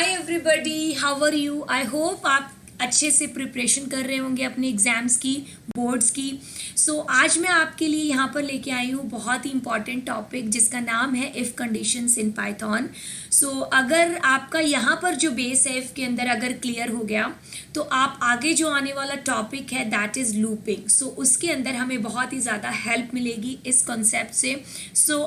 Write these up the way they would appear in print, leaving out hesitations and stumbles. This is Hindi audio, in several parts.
Hi everybody, how are you? I hope आप अच्छे से प्रिपरेशन कर रहे होंगे अपने एग्जाम्स की, बोर्ड्स की। आज मैं आपके लिए यहाँ पर लेके आई हूँ बहुत ही इंपॉर्टेंट टॉपिक जिसका नाम है इफ़ कंडीशंस इन पाइथन। अगर आपका यहाँ पर जो बेस है इफ़ के अंदर अगर क्लियर हो गया तो आप आगे जो आने वाला टॉपिक है दैट इज़ लूपिंग। उसके अंदर हमें बहुत ही ज़्यादा हेल्प मिलेगी इस कॉन्सेप्ट से।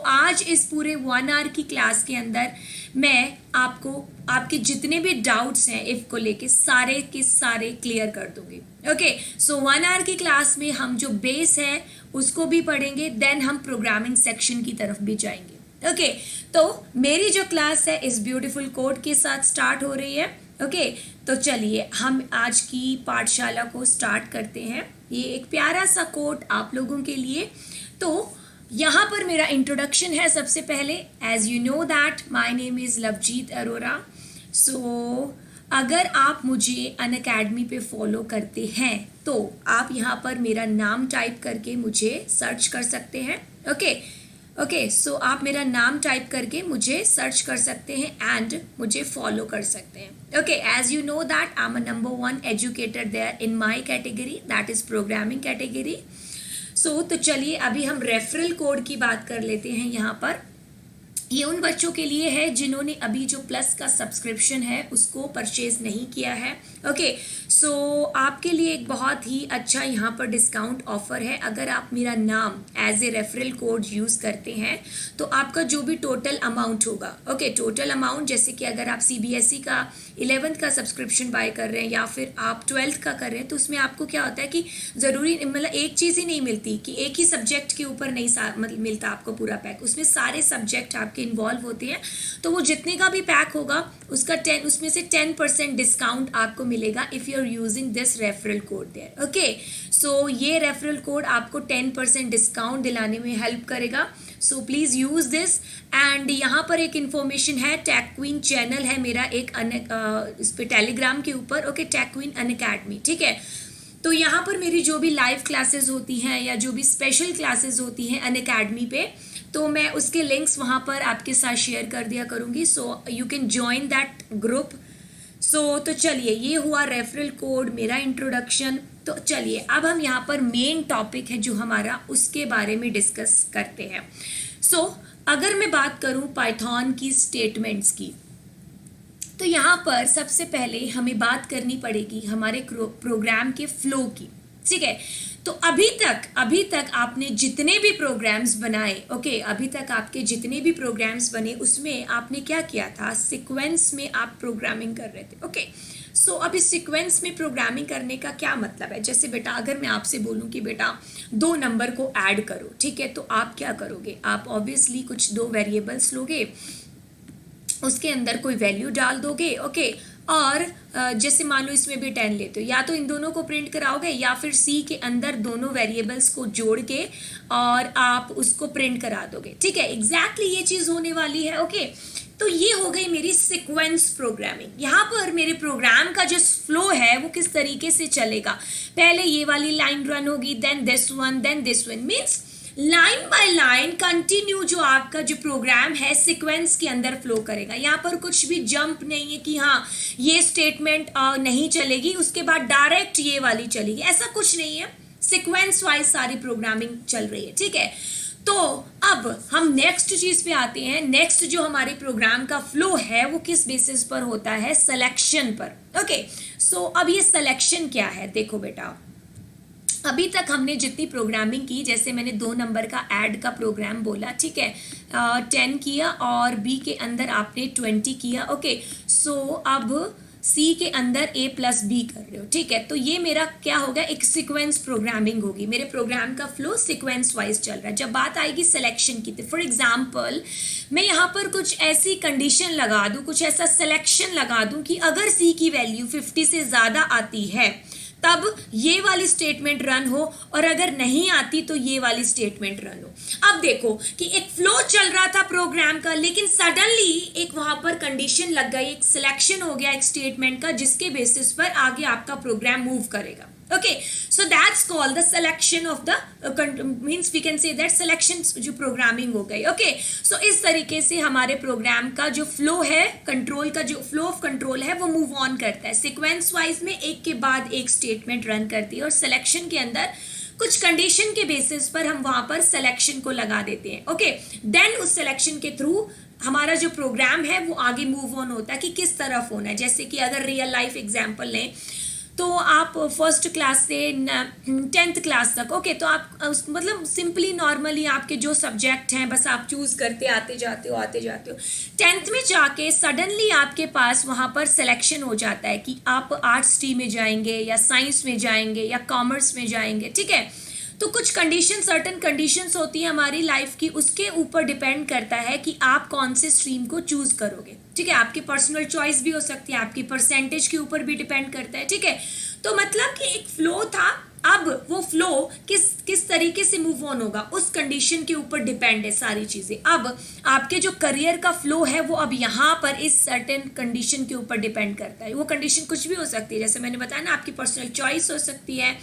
आज इस पूरे 1 आवर की क्लास के अंदर मैं आपको आपके जितने भी डाउट्स हैं इफ़ को लेके सारे के सारे क्लियर कर दूंगी। ओके, 1 आवर की क्लास में हम जो बेस है उसको भी पढ़ेंगे, देन हम प्रोग्रामिंग सेक्शन की तरफ भी जाएंगे। ओके, तो मेरी जो क्लास है इस ब्यूटीफुल कोड के साथ स्टार्ट हो रही है। ओके, तो चलिए हम आज की पाठशाला को स्टार्ट करते हैं। ये एक प्यारा सा कोड आप लोगों के लिए। तो यहाँ पर मेरा इंट्रोडक्शन है सबसे पहले। As you know that my name is Lovejeet Arora. अगर आप मुझे अनअकैडमी पे फॉलो करते हैं तो आप यहाँ पर मेरा नाम टाइप करके मुझे सर्च कर सकते हैं। ओके, आप मेरा नाम टाइप करके मुझे सर्च कर सकते हैं एंड मुझे फॉलो कर सकते हैं। Okay, as you know that I am a number 1 educator there in my category, that is programming category. तो चलिए अभी हम रेफरल कोड की बात कर लेते हैं। यहाँ पर ये उन बच्चों के लिए है जिन्होंने अभी जो प्लस का सब्सक्रिप्शन है उसको परचेज नहीं किया है। ओके, आपके लिए एक बहुत ही अच्छा यहाँ पर डिस्काउंट ऑफर है। अगर आप मेरा नाम as a referral code use करते हैं तो आपका जो भी टोटल अमाउंट होगा, टोटल अमाउंट, जैसे कि अगर आप CBSE का 11th का सब्सक्रिप्शन बाय कर रहे हैं या फिर आप 12th का कर रहे हैं, तो उसमें आपको क्या होता है कि ज़रूरी मतलब एक चीज़ ही नहीं मिलती कि एक ही सब्जेक्ट के ऊपर नहीं मतलब मिलता आपको पूरा पैक, उसमें सारे सब्जेक्ट आपके इन्वॉल्व होते हैं। तो वो जितने का भी पैक होगा उसमें से 10% डिस्काउंट आपको मिलेगा if you are using this referral code there. Okay, ये रेफरल कोड आपको 10% डिस्काउंट दिलाने में हेल्प करेगा। Please use this. एंड यहाँ पर एक इन्फॉर्मेशन है, टेक्विन चैनल है मेरा एक इस पे टेलीग्राम के ऊपर। ओके, टेक्विन अनअकैडमी, ठीक है। तो यहाँ पर मेरी जो भी लाइव क्लासेस होती हैं या जो भी स्पेशल क्लासेस होती हैं अनअकैडमी पे, तो मैं उसके लिंक्स वहाँ पर आपके साथ शेयर कर दिया करूँगी। You can join that group. तो चलिए ये हुआ रेफरल कोड, मेरा इंट्रोडक्शन। तो चलिए अब हम यहाँ पर मेन टॉपिक है जो हमारा, उसके बारे में डिस्कस करते हैं। अगर मैं बात करूँ पाइथन की स्टेटमेंट्स की, तो यहाँ पर सबसे पहले हमें बात करनी पड़ेगी हमारे प्रोग्राम के फ्लो की। ठीक है, तो अभी तक आपने जितने भी प्रोग्राम्स बनाए, अभी तक आपके जितने भी प्रोग्राम्स बने उसमें आपने क्या किया था, सीक्वेंस में आप प्रोग्रामिंग कर रहे थे। अब इस सीक्वेंस में प्रोग्रामिंग करने का क्या मतलब है? जैसे बेटा अगर मैं आपसे बोलूं कि बेटा 2 नंबर को ऐड करो, ठीक है, तो आप क्या करोगे? आप ऑब्वियसली कुछ 2 वेरिएबल्स लोगे, उसके अंदर कोई वैल्यू डाल दोगे। और जैसे मान लो इसमें भी 10 लेते हो, या तो इन दोनों को प्रिंट कराओगे या फिर C के अंदर दोनों वेरिएबल्स को जोड़ के और आप उसको प्रिंट करा दोगे। ठीक है, एग्जैक्टली ये चीज़ होने वाली है। तो ये हो गई मेरी सीक्वेंस प्रोग्रामिंग। यहाँ पर मेरे प्रोग्राम का जो फ्लो है वो किस तरीके से चलेगा, पहले ये वाली लाइन रन होगी, then this one, means line by line continue जो आपका जो प्रोग्राम है सीक्वेंस के अंदर फ्लो करेगा। यहाँ पर कुछ भी जंप नहीं है कि हाँ ये स्टेटमेंट नहीं चलेगी उसके बाद डायरेक्ट ये वाली चलेगी, ऐसा कुछ नहीं है। सीक्वेंस वाइज सारी प्रोग्रामिंग चल रही है। ठीक है, तो अब हम नेक्स्ट चीज पे आते हैं। नेक्स्ट जो हमारे प्रोग्राम का फ्लो है वो किस बेसिस पर होता है, सिलेक्शन पर। अब ये सिलेक्शन क्या है, देखो बेटा अभी तक हमने जितनी प्रोग्रामिंग की, जैसे मैंने 2 नंबर का ऐड का प्रोग्राम बोला, ठीक है, 10 किया और B के अंदर आपने 20 किया। अब C के अंदर A+B कर रहे हो, ठीक है, तो ये मेरा क्या होगा, एक सीक्वेंस प्रोग्रामिंग होगी। मेरे प्रोग्राम का फ्लो सीक्वेंस वाइज चल रहा है। जब बात आएगी सिलेक्शन की, तो फॉर एग्जाम्पल मैं यहाँ पर कुछ ऐसी कंडीशन लगा दूँ, कुछ ऐसा सिलेक्शन लगा दूँ कि अगर C की वैल्यू 50 से ज़्यादा आती है तब ये वाली स्टेटमेंट रन हो, और अगर नहीं आती तो ये वाली स्टेटमेंट रन हो। अब देखो कि एक फ्लो चल रहा था प्रोग्राम का, लेकिन सडनली एक वहां पर कंडीशन लग गई, एक सिलेक्शन हो गया एक स्टेटमेंट का, जिसके बेसिस पर आगे आपका प्रोग्राम मूव करेगा। Okay, so that's called the selection of the means we can say that selection जो प्रोग्रामिंग हो गई. Okay, so इस तरीके से हमारे प्रोग्राम का जो फ्लो है, कंट्रोल का जो फ्लो ऑफ कंट्रोल है वो मूव ऑन करता है सीक्वेंस वाइज में, एक के बाद एक स्टेटमेंट रन करती है, और सिलेक्शन के अंदर कुछ कंडीशन के बेसिस पर हम वहां पर सिलेक्शन को लगा देते हैं. ओके, देन उस सिलेक्शन के थ्रू हमारा जो प्रोग्राम है वो आगे मूव ऑन होता है कि किस तरफ होना है. जैसे कि अगर रियल लाइफ एग्जांपल लें तो आप फर्स्ट क्लास से 10th क्लास तक, ओके, तो आप मतलब सिंपली नॉर्मली आपके जो सब्जेक्ट हैं बस आप चूज करते आते जाते हो. 10th में जाके सडनली आपके पास वहाँ पर सिलेक्शन हो जाता है कि आप आर्ट्स स्ट्रीम में जाएंगे या साइंस में जाएंगे या कॉमर्स में जाएंगे. ठीक है, तो कुछ कंडीशन, सर्टन कंडीशंस होती है हमारी लाइफ की, उसके ऊपर डिपेंड करता है कि आप कौन से स्ट्रीम को चूज करोगे. ठीक है, आपकी पर्सनल चॉइस भी हो सकती है, आपकी परसेंटेज के ऊपर भी डिपेंड करता है. ठीक है, तो मतलब कि एक फ्लो था, अब वो फ्लो किस तरीके से मूव ऑन होगा उस कंडीशन के ऊपर डिपेंड है सारी चीजें. अब आपके जो करियर का फ्लो है वो अब यहाँ पर इस सर्टेन कंडीशन के ऊपर डिपेंड करता है. वो कंडीशन कुछ भी हो सकती है, जैसे मैंने बताया ना, आपकी पर्सनल चॉइस हो सकती है,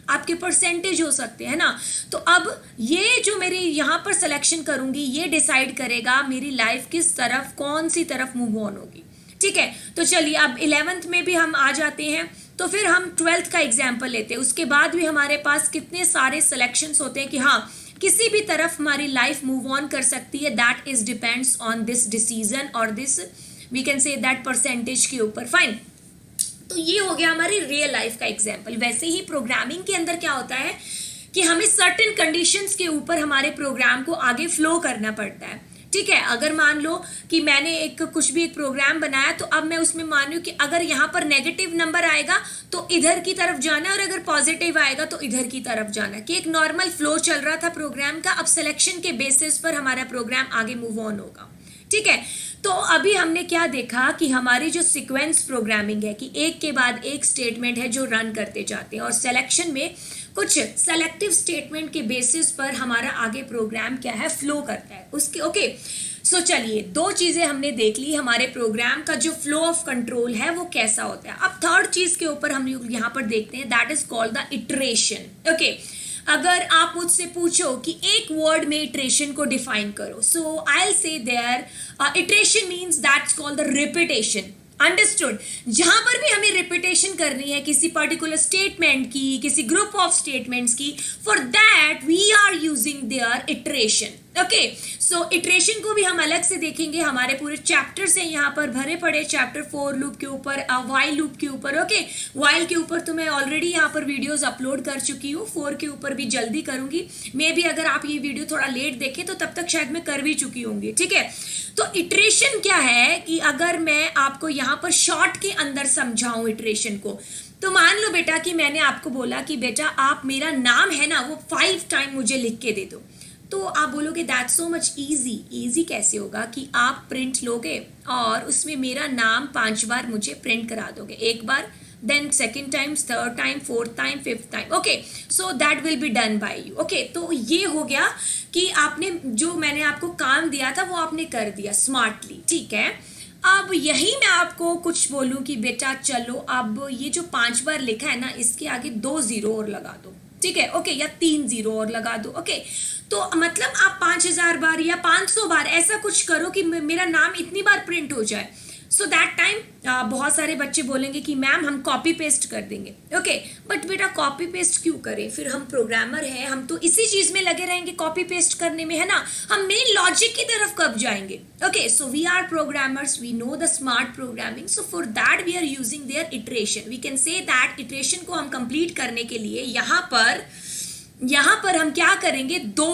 आपके परसेंटेज हो सकते हैं ना. तो अब ये जो मेरी यहाँ पर सिलेक्शन करूंगी ये डिसाइड करेगा मेरी लाइफ किस तरफ, कौन सी तरफ मूव ऑन होगी. ठीक है, तो चलिए अब 11th में भी हम आ जाते हैं, तो फिर हम 12th का एग्जाम्पल लेते हैं. उसके बाद भी हमारे पास कितने सारे सिलेक्शंस होते हैं कि हाँ किसी भी तरफ हमारी लाइफ मूव ऑन कर सकती है. That is depends on this decision और this we can say that percentage के ऊपर. फाइन, तो ये हो गया हमारी रियल लाइफ का एग्जाम्पल. वैसे ही प्रोग्रामिंग के अंदर क्या होता है कि हमें सर्टेन कंडीशंस के ऊपर हमारे प्रोग्राम को आगे फ्लो करना पड़ता है. ठीक है, अगर मान लो कि मैंने एक प्रोग्राम बनाया, तो अब मैं उसमें मान लूं कि अगर यहाँ पर नेगेटिव नंबर आएगा तो इधर की तरफ जाना, और अगर पॉजिटिव आएगा तो इधर की तरफ जाना, कि एक नॉर्मल फ्लो चल रहा था प्रोग्राम का. अब सिलेक्शन के बेसिस पर हमारा प्रोग्राम आगे मूव ऑन होगा. ठीक है, तो अभी हमने क्या देखा कि हमारी जो सीक्वेंस प्रोग्रामिंग है कि एक के बाद एक स्टेटमेंट है जो रन करते जाते हैं, और सिलेक्शन में कुछ सेलेक्टिव स्टेटमेंट के बेसिस पर हमारा आगे प्रोग्राम क्या है, फ्लो करता है उसके. ओके, सो चलिए दो चीजें हमने देख ली, हमारे प्रोग्राम का जो फ्लो ऑफ कंट्रोल है वो कैसा होता है. अब थर्ड चीज के ऊपर हम यहाँ पर देखते हैं, that is called the iteration. Okay, अगर आप मुझसे पूछो कि एक वर्ड में इटरेशन को डिफाइन करो, so I will say there iteration means that's called the repetition. Understood, जहां पर भी हमें रिपीटेशन करनी है किसी पर्टिकुलर स्टेटमेंट की, किसी ग्रुप ऑफ स्टेटमेंट्स की, for that we are using there iteration. Okay, so iteration को भी हम अलग से देखेंगे, हमारे पूरे चैप्टर से यहाँ पर भरे पड़े, चैप्टर 4 लूप के ऊपर, वाइल लूप के ऊपर. ओके, वाइल के ऊपर तो मैं ऑलरेडी यहाँ पर वीडियोस अपलोड कर चुकी हूँ, 4 के ऊपर भी जल्दी करूंगी. मे बी अगर आप ये वीडियो थोड़ा लेट देखें तो तब तक शायद मैं कर भी चुकी होंगी. ठीक है, तो इटरेशन क्या है कि अगर मैं आपको यहाँ पर शॉर्ट के अंदर समझाऊं इटरेशन को, तो मान लो बेटा कि मैंने आपको बोला कि बेटा आप मेरा नाम है ना वो 5 टाइम मुझे लिख के दे दो, तो आप बोलोगे that so much easy. Easy कैसे होगा कि आप प्रिंट लोगे और उसमें मेरा नाम 5 बार मुझे प्रिंट करा दोगे, एक बार, then second time, third time, fourth time, fifth time. Okay, so that will be done by you. Okay, तो ये हो गया कि आपने जो मैंने आपको काम दिया था वो आपने कर दिया स्मार्टली. ठीक है, अब यही मैं आपको कुछ बोलूं कि बेटा चलो अब ये जो 5 बार लिखा है ना इसके आगे 2 जीरो और लगा दो. ठीक है, ओके, या 3 जीरो और लगा दो. ओके, तो मतलब आप 5000 बार या 500 बार ऐसा कुछ करो कि मेरा नाम इतनी बार प्रिंट हो जाए. सो दैट टाइम बहुत सारे बच्चे बोलेंगे कि मैम हम कॉपी पेस्ट कर देंगे. ओके, बट बेटा कॉपी पेस्ट क्यों करें, फिर हम प्रोग्रामर हैं, हम तो इसी चीज में लगे रहेंगे कॉपी पेस्ट करने में, है ना, हम मेन लॉजिक की तरफ कब जाएंगे. Okay, so we are programmers, we know the smart programming, so for that we are using there iteration. We can say that iteration को हम कंप्लीट करने के लिए यहाँ पर हम क्या करेंगे, दो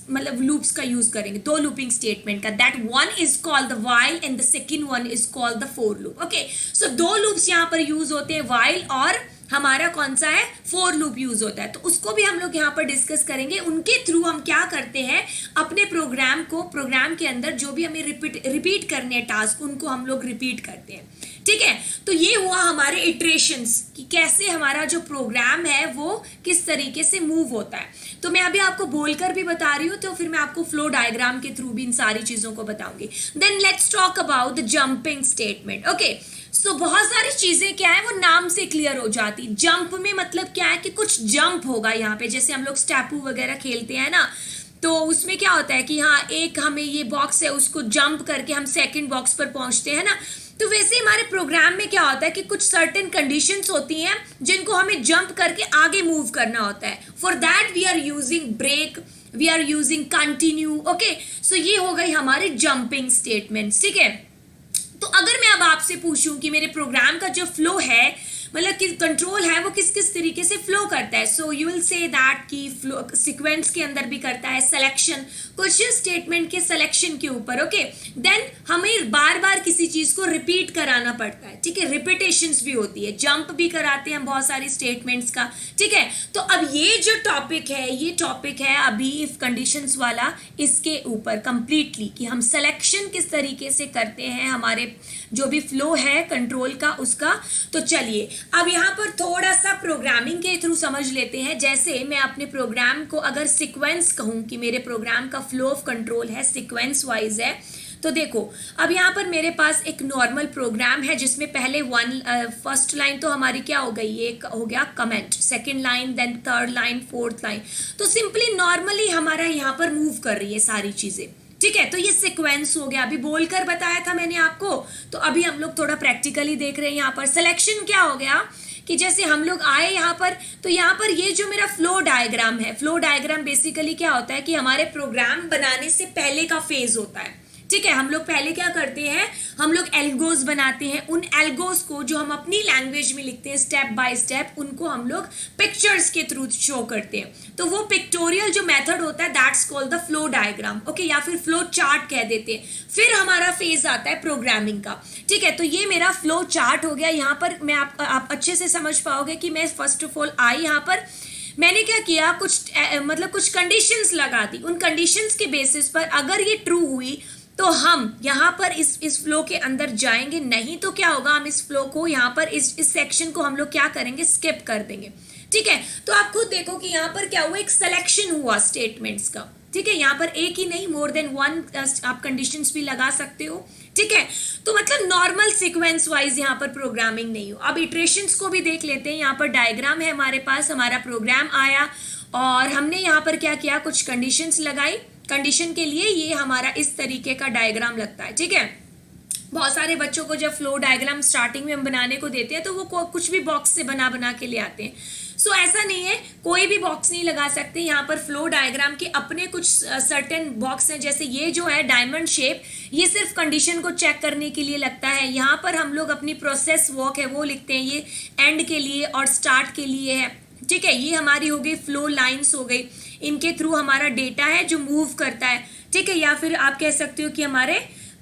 मतलब लूप्स का यूज करेंगे, 2 लूपिंग स्टेटमेंट का. That one is called the while and the second one is called the for loop. Okay, so 2 loops यहाँ पर यूज होते हैं, व्हाइल और हमारा कौन सा है, फॉर लूप यूज होता है. तो उसको भी हम लोग यहाँ पर डिस्कस करेंगे. उनके थ्रू हम क्या करते हैं, अपने प्रोग्राम के अंदर जो भी हमें रिपीट करने हैं टास्क, उनको हम लोग रिपीट करते हैं. ठीक है, तो ये हुआ हमारे इटरेशंस कि कैसे हमारा जो प्रोग्राम है वो किस तरीके से मूव होता है. तो मैं अभी आपको बोलकर भी बता रही हूँ, तो फिर मैं आपको फ्लो डायग्राम के थ्रू भी इन सारी चीजों को बताऊंगी. Then let's talk about the jumping statement. Okay, so बहुत सारी चीजें क्या है वो नाम से क्लियर हो जाती। जंप में मतलब क्या है कि कुछ जंप होगा यहाँ पे, जैसे हम लोग स्टैपू वगैरह खेलते हैं ना, तो उसमें क्या होता है कि हाँ एक हमें ये बॉक्स है उसको जंप करके हम सेकंड बॉक्स पर पहुंचते हैं ना, तो वैसे हमारे प्रोग्राम में क्या होता है कि कुछ सर्टेन कंडीशंस होती हैं जिनको हमें जंप करके आगे मूव करना होता है। For that we are using break, we are using continue. Okay, so ये हो गई हमारे जंपिंग स्टेटमेंट्स, ठीक है। तो अगर मैं अब आपसे पूछूं कि मेरे प्रोग्राम का जो फ्लो है, मतलब कि कंट्रोल है, वो किस किस तरीके से फ्लो करता है, so you will say that कि फ्लो सीक्वेंस के अंदर भी करता है, सिलेक्शन, कुछ स्टेटमेंट के सिलेक्शन के ऊपर। ओके, देन हमें बार बार किसी चीज को रिपीट कराना पड़ता है, ठीक है, रिपीटेशंस भी होती है, जंप भी कराते हैं बहुत सारी स्टेटमेंट्स का, ठीक है। तो अब ये जो टॉपिक है, ये टॉपिक है अभी इफ कंडीशंस वाला, इसके ऊपर कंप्लीटली कि हम सिलेक्शन किस तरीके से करते हैं हमारे जो भी फ्लो है कंट्रोल का उसका। तो चलिए अब यहाँ पर थोड़ा सा प्रोग्रामिंग के थ्रू समझ लेते हैं। जैसे मैं अपने प्रोग्राम को अगर सीक्वेंस कहूँ कि मेरे प्रोग्राम का फ्लो ऑफ कंट्रोल है सीक्वेंस वाइज है, तो देखो अब यहाँ पर मेरे पास एक नॉर्मल प्रोग्राम है जिसमें पहले फर्स्ट लाइन तो हमारी क्या हो गई, ये हो गया comment, second line, then third line, fourth line, तो सिंपली नॉर्मली हमारा यहाँ पर मूव कर रही है सारी चीजें, ठीक है। तो ये सीक्वेंस हो गया, अभी बोलकर बताया था मैंने आपको, तो अभी हम लोग थोड़ा प्रैक्टिकली देख रहे हैं। यहाँ पर सिलेक्शन क्या हो गया कि जैसे हम लोग आए यहाँ पर, तो यहाँ पर ये जो मेरा फ्लो डायग्राम है, फ्लो डायग्राम बेसिकली क्या होता है कि हमारे प्रोग्राम बनाने से पहले का फेज होता है, ठीक है। हम लोग पहले क्या करते हैं, हम लोग एल्गोस बनाते हैं, उन एल्गोस को जो हम अपनी लैंग्वेज में लिखते हैं स्टेप बाय स्टेप, उनको हम लोग पिक्चर्स के थ्रू शो करते हैं। तो वो पिक्टोरियल जो मेथड होता है that's called the flow diagram, okay, या फिर फ्लो चार्ट कह देते हैं। फिर हमारा फेज आता है प्रोग्रामिंग का, ठीक है। तो ये मेरा फ्लो चार्ट हो गया। यहाँ पर मैं आप अच्छे से समझ पाओगे कि मैं फर्स्ट ऑफ ऑल आई यहाँ पर मैंने क्या किया, कुछ कंडीशंस लगा दी, उन कंडीशंस के बेसिस पर अगर ये ट्रू हुई तो हम यहाँ पर इस फ्लो के अंदर जाएंगे, नहीं तो क्या होगा, हम इस फ्लो को यहाँ पर इस सेक्शन को हम लोग क्या करेंगे, स्किप कर देंगे, ठीक है। तो आप खुद देखो कि यहाँ पर क्या हुआ, एक सिलेक्शन हुआ स्टेटमेंट्स का, ठीक है। यहाँ पर एक ही नहीं, मोर देन वन आप कंडीशंस भी लगा सकते हो, ठीक है। तो मतलब नॉर्मल सीक्वेंस वाइज यहाँ पर प्रोग्रामिंग नहीं हो। अब इटरेशंस को भी देख लेते हैं। यहाँ पर डायग्राम है हमारे पास, हमारा प्रोग्राम आया और हमने यहाँ पर क्या किया, कुछ कंडीशंस लगाई। कंडीशन के लिए ये हमारा इस तरीके का डायग्राम लगता है, ठीक है। बहुत सारे बच्चों को जब फ्लो डायग्राम स्टार्टिंग में हम बनाने को देते हैं तो वो कुछ भी बॉक्स से बना के ले आते हैं। सो ऐसा नहीं है, कोई भी बॉक्स नहीं लगा सकते। यहाँ पर फ्लो डायग्राम के अपने कुछ सर्टेन बॉक्स हैं, जैसे ये जो है डायमंड शेप, ये सिर्फ कंडीशन को चेक करने के लिए लगता है। यहाँ पर हम लोग अपनी प्रोसेस वर्क है वो लिखते हैं, ये एंड के लिए और स्टार्ट के लिए है, ठीक है। ये हमारी हो गई फ्लो लाइंस हो गई, इनके थ्रू हमारा डेटा है जो मूव करता है, ठीक है। या फिर आप कह सकते हो कि हमारे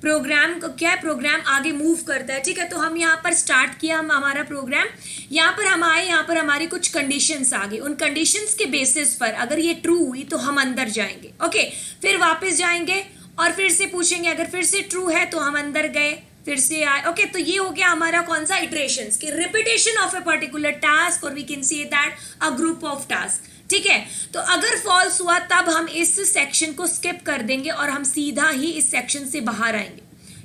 प्रोग्राम को क्या है, प्रोग्राम आगे मूव करता है, ठीक है। तो हम यहाँ पर स्टार्ट किया हमारा प्रोग्राम, यहाँ पर हम आए, यहाँ पर हमारी कुछ कंडीशंस आ गई। उन कंडीशंस के बेसिस पर अगर ये ट्रू हुई तो हम अंदर जाएंगे, ओके। फिर वापस जाएंगे और फिर से पूछेंगे, अगर फिर से ट्रू है तो हम अंदर गए, फिर से आए, ओके। तो ये हो गया हमारा कौन सा, इटरेशंस की repetition of a particular task, और we can say that a group of task, ठीक है। तो अगर फॉल्स हुआ तब हम इस सेक्शन को स्किप कर देंगे और हम सीधा ही इस सेक्शन से बाहर आएंगे,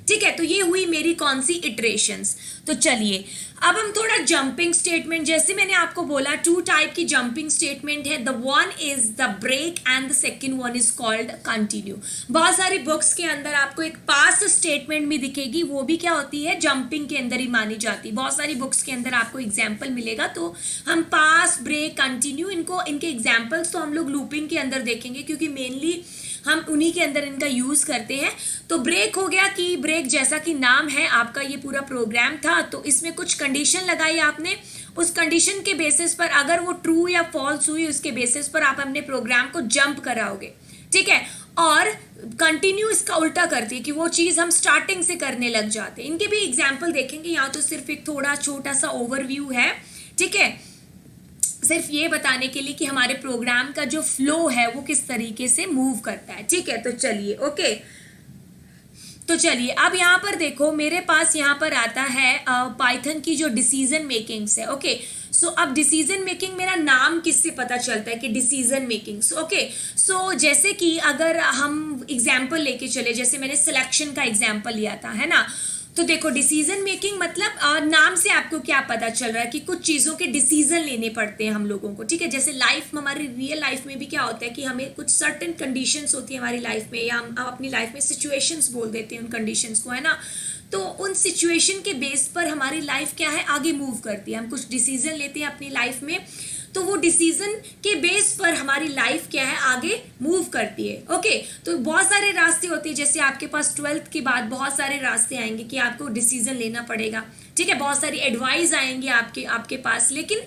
ठीक है। तो ये हुई मेरी कौन सी, इटरेशंस। तो चलिए अब हम थोड़ा जंपिंग स्टेटमेंट, जैसे मैंने आपको बोला 2 टाइप की जंपिंग स्टेटमेंट है, the one is the break and the second one is called continue. बहुत सारी बुक्स के अंदर आपको एक पास स्टेटमेंट भी दिखेगी, वो भी क्या होती है, जंपिंग के अंदर ही मानी जाती है। बहुत सारी बुक्स के अंदर आपको एग्जाम्पल मिलेगा, तो हम पास, ब्रेक, कंटिन्यू, इनके एग्जाम्पल्स तो हम लोग लूपिंग के अंदर देखेंगे क्योंकि मेनली हम उन्हीं के अंदर इनका यूज करते हैं। तो ब्रेक हो गया कि ब्रेक जैसा कि नाम है आपका, ये पूरा प्रोग्राम था, तो इसमें कुछ कंडीशन लगाई आपने, उस कंडीशन के बेसिस पर अगर वो ट्रू या फॉल्स हुई उसके बेसिस पर आप अपने प्रोग्राम को जंप कराओगे, ठीक है। और कंटिन्यू इसका उल्टा करती है कि वो चीज हम स्टार्टिंग से करने लग जाते हैं। इनके भी एग्जाम्पल देखेंगे, यहाँ तो सिर्फ एक थोड़ा छोटा सा ओवरव्यू है, ठीक है, सिर्फ ये बताने के लिए कि हमारे प्रोग्राम का जो फ्लो है वो किस तरीके से मूव करता है, ठीक है। तो चलिए ओके, तो चलिए अब यहाँ पर देखो मेरे पास यहाँ पर आता है पाइथन की जो डिसीजन मेकिंग्स है, ओके। सो अब डिसीजन मेकिंग, मेरा नाम किससे पता चलता है कि डिसीजन मेकिंग, ओके। सो जैसे कि अगर हम एग्जाम्पल लेके चले, जैसे मैंने सिलेक्शन का एग्जाम्पल लिया था, है ना, तो देखो डिसीजन मेकिंग मतलब नाम से आपको क्या पता चल रहा है कि कुछ चीज़ों के डिसीजन लेने पड़ते हैं हम लोगों को, ठीक है। जैसे लाइफ में, हमारी रियल लाइफ में भी क्या होता है कि हमें कुछ सर्टेन कंडीशंस होती है हमारी लाइफ में, या हम अपनी लाइफ में सिचुएशंस बोल देते हैं उन कंडीशंस को, है ना। तो उन सिचुएशन के बेस पर हमारी लाइफ क्या है, आगे मूव करती है। हम कुछ डिसीजन लेते हैं अपनी लाइफ में, तो वो डिसीजन के बेस पर हमारी लाइफ क्या है, आगे मूव करती है। ओके, तो बहुत सारे रास्ते होते हैं, जैसे आपके पास 12th के बाद बहुत सारे रास्ते आएंगे कि आपको डिसीजन लेना पड़ेगा, ठीक है। बहुत सारी एडवाइस आएंगे आपके पास, लेकिन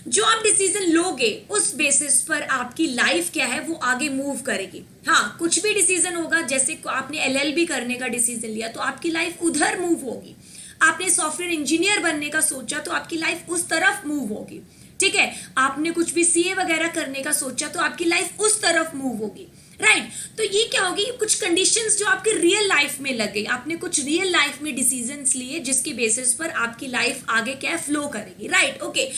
जो आप डिसीजन लोगे उस बेसिस पर आपकी लाइफ क्या है, वो आगे मूव करेगी। हाँ, कुछ भी डिसीजन होगा, जैसे आपने LLB करने का डिसीजन लिया तो आपकी लाइफ उधर मूव होगी। आपने सॉफ्टवेयर इंजीनियर बनने का सोचा तो आपकी लाइफ उस तरफ मूव होगी, ठीक है। आपने कुछ भी CA वगैरह करने का सोचा तो आपकी लाइफ उस तरफ मूव होगी, राइट। तो ये क्या होगी, कुछ कंडीशंस जो आपके रियल लाइफ में लग गई, आपने कुछ रियल लाइफ में डिसीजंस लिए जिसके बेसिस पर आपकी लाइफ आगे क्या फ्लो करेगी, राइट। ओके,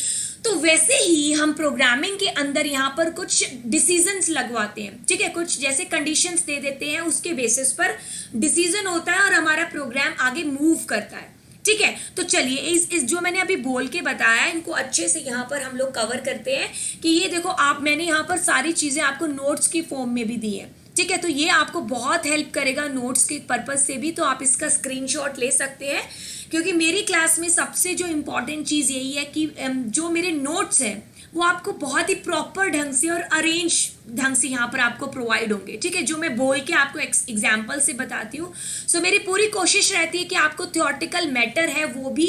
तो वैसे ही हम प्रोग्रामिंग के अंदर यहाँ पर कुछ डिसीजंस लगवाते हैं, ठीक है। कुछ जैसे कंडीशंस दे देते हैं, उसके बेसिस पर डिसीजन होता है और हमारा प्रोग्राम आगे मूव करता है, ठीक है। तो चलिए इस जो मैंने अभी बोल के बताया, इनको अच्छे से यहाँ पर हम लोग कवर करते हैं कि ये देखो मैंने यहाँ पर सारी चीज़ें आपको नोट्स की फॉर्म में भी दी है, ठीक है। तो ये आपको बहुत हेल्प करेगा नोट्स के पर्पज से भी, तो आप इसका स्क्रीनशॉट ले सकते हैं, क्योंकि मेरी क्लास में सबसे जो इम्पोर्टेंट चीज़ यही है कि जो मेरे नोट्स हैं वो आपको बहुत ही प्रॉपर ढंग से और अरेंज ढंग से यहाँ पर आपको प्रोवाइड होंगे, ठीक है। जो मैं बोल के आपको एग्जाम्पल से बताती हूँ। सो मेरी पूरी कोशिश रहती है कि आपको थ्योरेटिकल मैटर है वो भी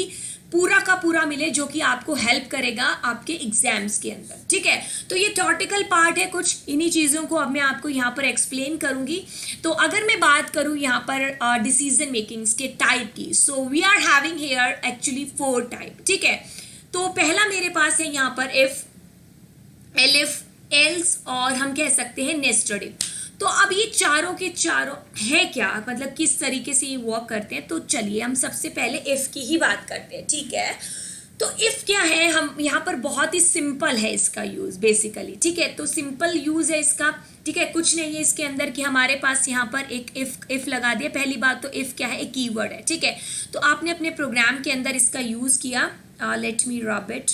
पूरा का पूरा मिले, जो कि आपको हेल्प करेगा आपके एग्जाम्स के अंदर, ठीक है। तो ये थ्योरेटिकल पार्ट है, कुछ इन्हीं चीज़ों को अब मैं आपको यहाँ पर एक्सप्लेन करूँगी। तो अगर मैं बात करूँ यहाँ पर डिसीजन मेकिंग्स के टाइप की, so we are having here actually 4 type, ठीक है। तो पहला मेरे पास है यहाँ पर इफ, एलिफ, एल्स और हम कह सकते हैं नेस्टेड इफ। तो अब ये चारों के चारों है क्या, मतलब किस तरीके से ये वर्क करते हैं। तो चलिए हम सबसे पहले इफ की ही बात करते हैं, ठीक है। तो इफ क्या है, हम यहाँ पर बहुत ही सिंपल है इसका यूज बेसिकली, ठीक है। तो सिंपल यूज है इसका, ठीक है। कुछ नहीं है इसके अंदर कि हमारे पास यहाँ पर एक इफ लगा दिया। पहली बात तो इफ क्या है, एक कीवर्ड है, ठीक है। तो आपने अपने प्रोग्राम के अंदर इसका यूज किया, लेट मी रब इट,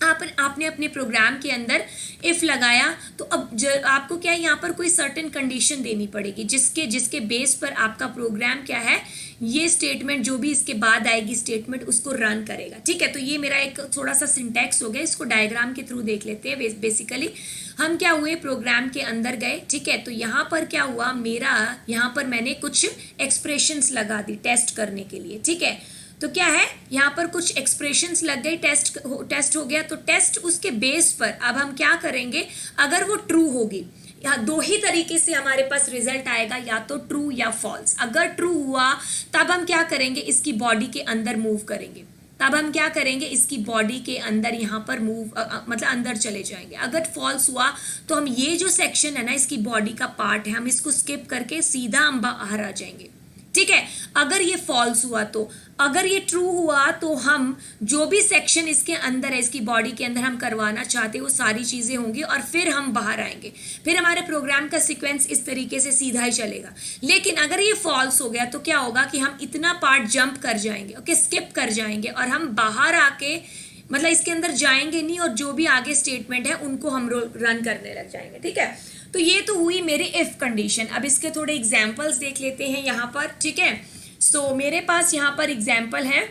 आपने अपने प्रोग्राम के अंदर इफ लगाया, तो अब आपको क्या है, यहाँ पर कोई सर्टेन कंडीशन देनी पड़ेगी जिसके बेस पर आपका प्रोग्राम क्या है, ये स्टेटमेंट जो भी इसके बाद आएगी स्टेटमेंट उसको रन करेगा, ठीक है। तो ये मेरा एक थोड़ा सा सिंटैक्स हो गया, इसको डायग्राम के थ्रू देख लेते हैं। बेसिकली हम क्या हुए, प्रोग्राम के अंदर गए, ठीक है। तो यहाँ पर क्या हुआ, मेरा यहाँ पर मैंने कुछ एक्सप्रेशंस लगा दी टेस्ट करने के लिए, ठीक है। तो क्या है, यहाँ पर कुछ एक्सप्रेशंस लग गई, टेस्ट हो गया। तो टेस्ट उसके बेस पर अब हम क्या करेंगे, अगर वो ट्रू होगी, यहाँ 2 ही तरीके से हमारे पास रिजल्ट आएगा, या तो ट्रू या फॉल्स। अगर ट्रू हुआ तब हम क्या करेंगे, इसकी बॉडी के अंदर मूव करेंगे, तब हम क्या करेंगे, इसकी बॉडी के अंदर यहाँ पर मूव मतलब अंदर चले जाएंगे। अगर फॉल्स हुआ तो हम ये जो सेक्शन है ना, इसकी बॉडी का पार्ट है, हम इसको स्किप करके सीधा हम बाहर आ जाएंगे, ठीक है। अगर ये फॉल्स हुआ तो, अगर ये ट्रू हुआ तो हम जो भी सेक्शन इसके अंदर है, इसकी बॉडी के अंदर हम करवाना चाहते हैं वो सारी चीज़ें होंगी और फिर हम बाहर आएंगे। फिर हमारे प्रोग्राम का सीक्वेंस इस तरीके से सीधा ही चलेगा। लेकिन अगर ये फॉल्स हो गया तो क्या होगा कि हम इतना पार्ट जंप कर जाएंगे, ओके, स्किप कर जाएंगे और हम बाहर आके मतलब इसके अंदर जाएंगे नहीं, और जो भी आगे स्टेटमेंट है उनको हम रन करने लग जाएंगे, ठीक है। तो ये तो हुई मेरी इफ कंडीशन। अब इसके थोड़े एग्जाम्पल्स देख लेते हैं यहाँ पर, ठीक है। सो मेरे पास यहाँ पर एग्जाम्पल है,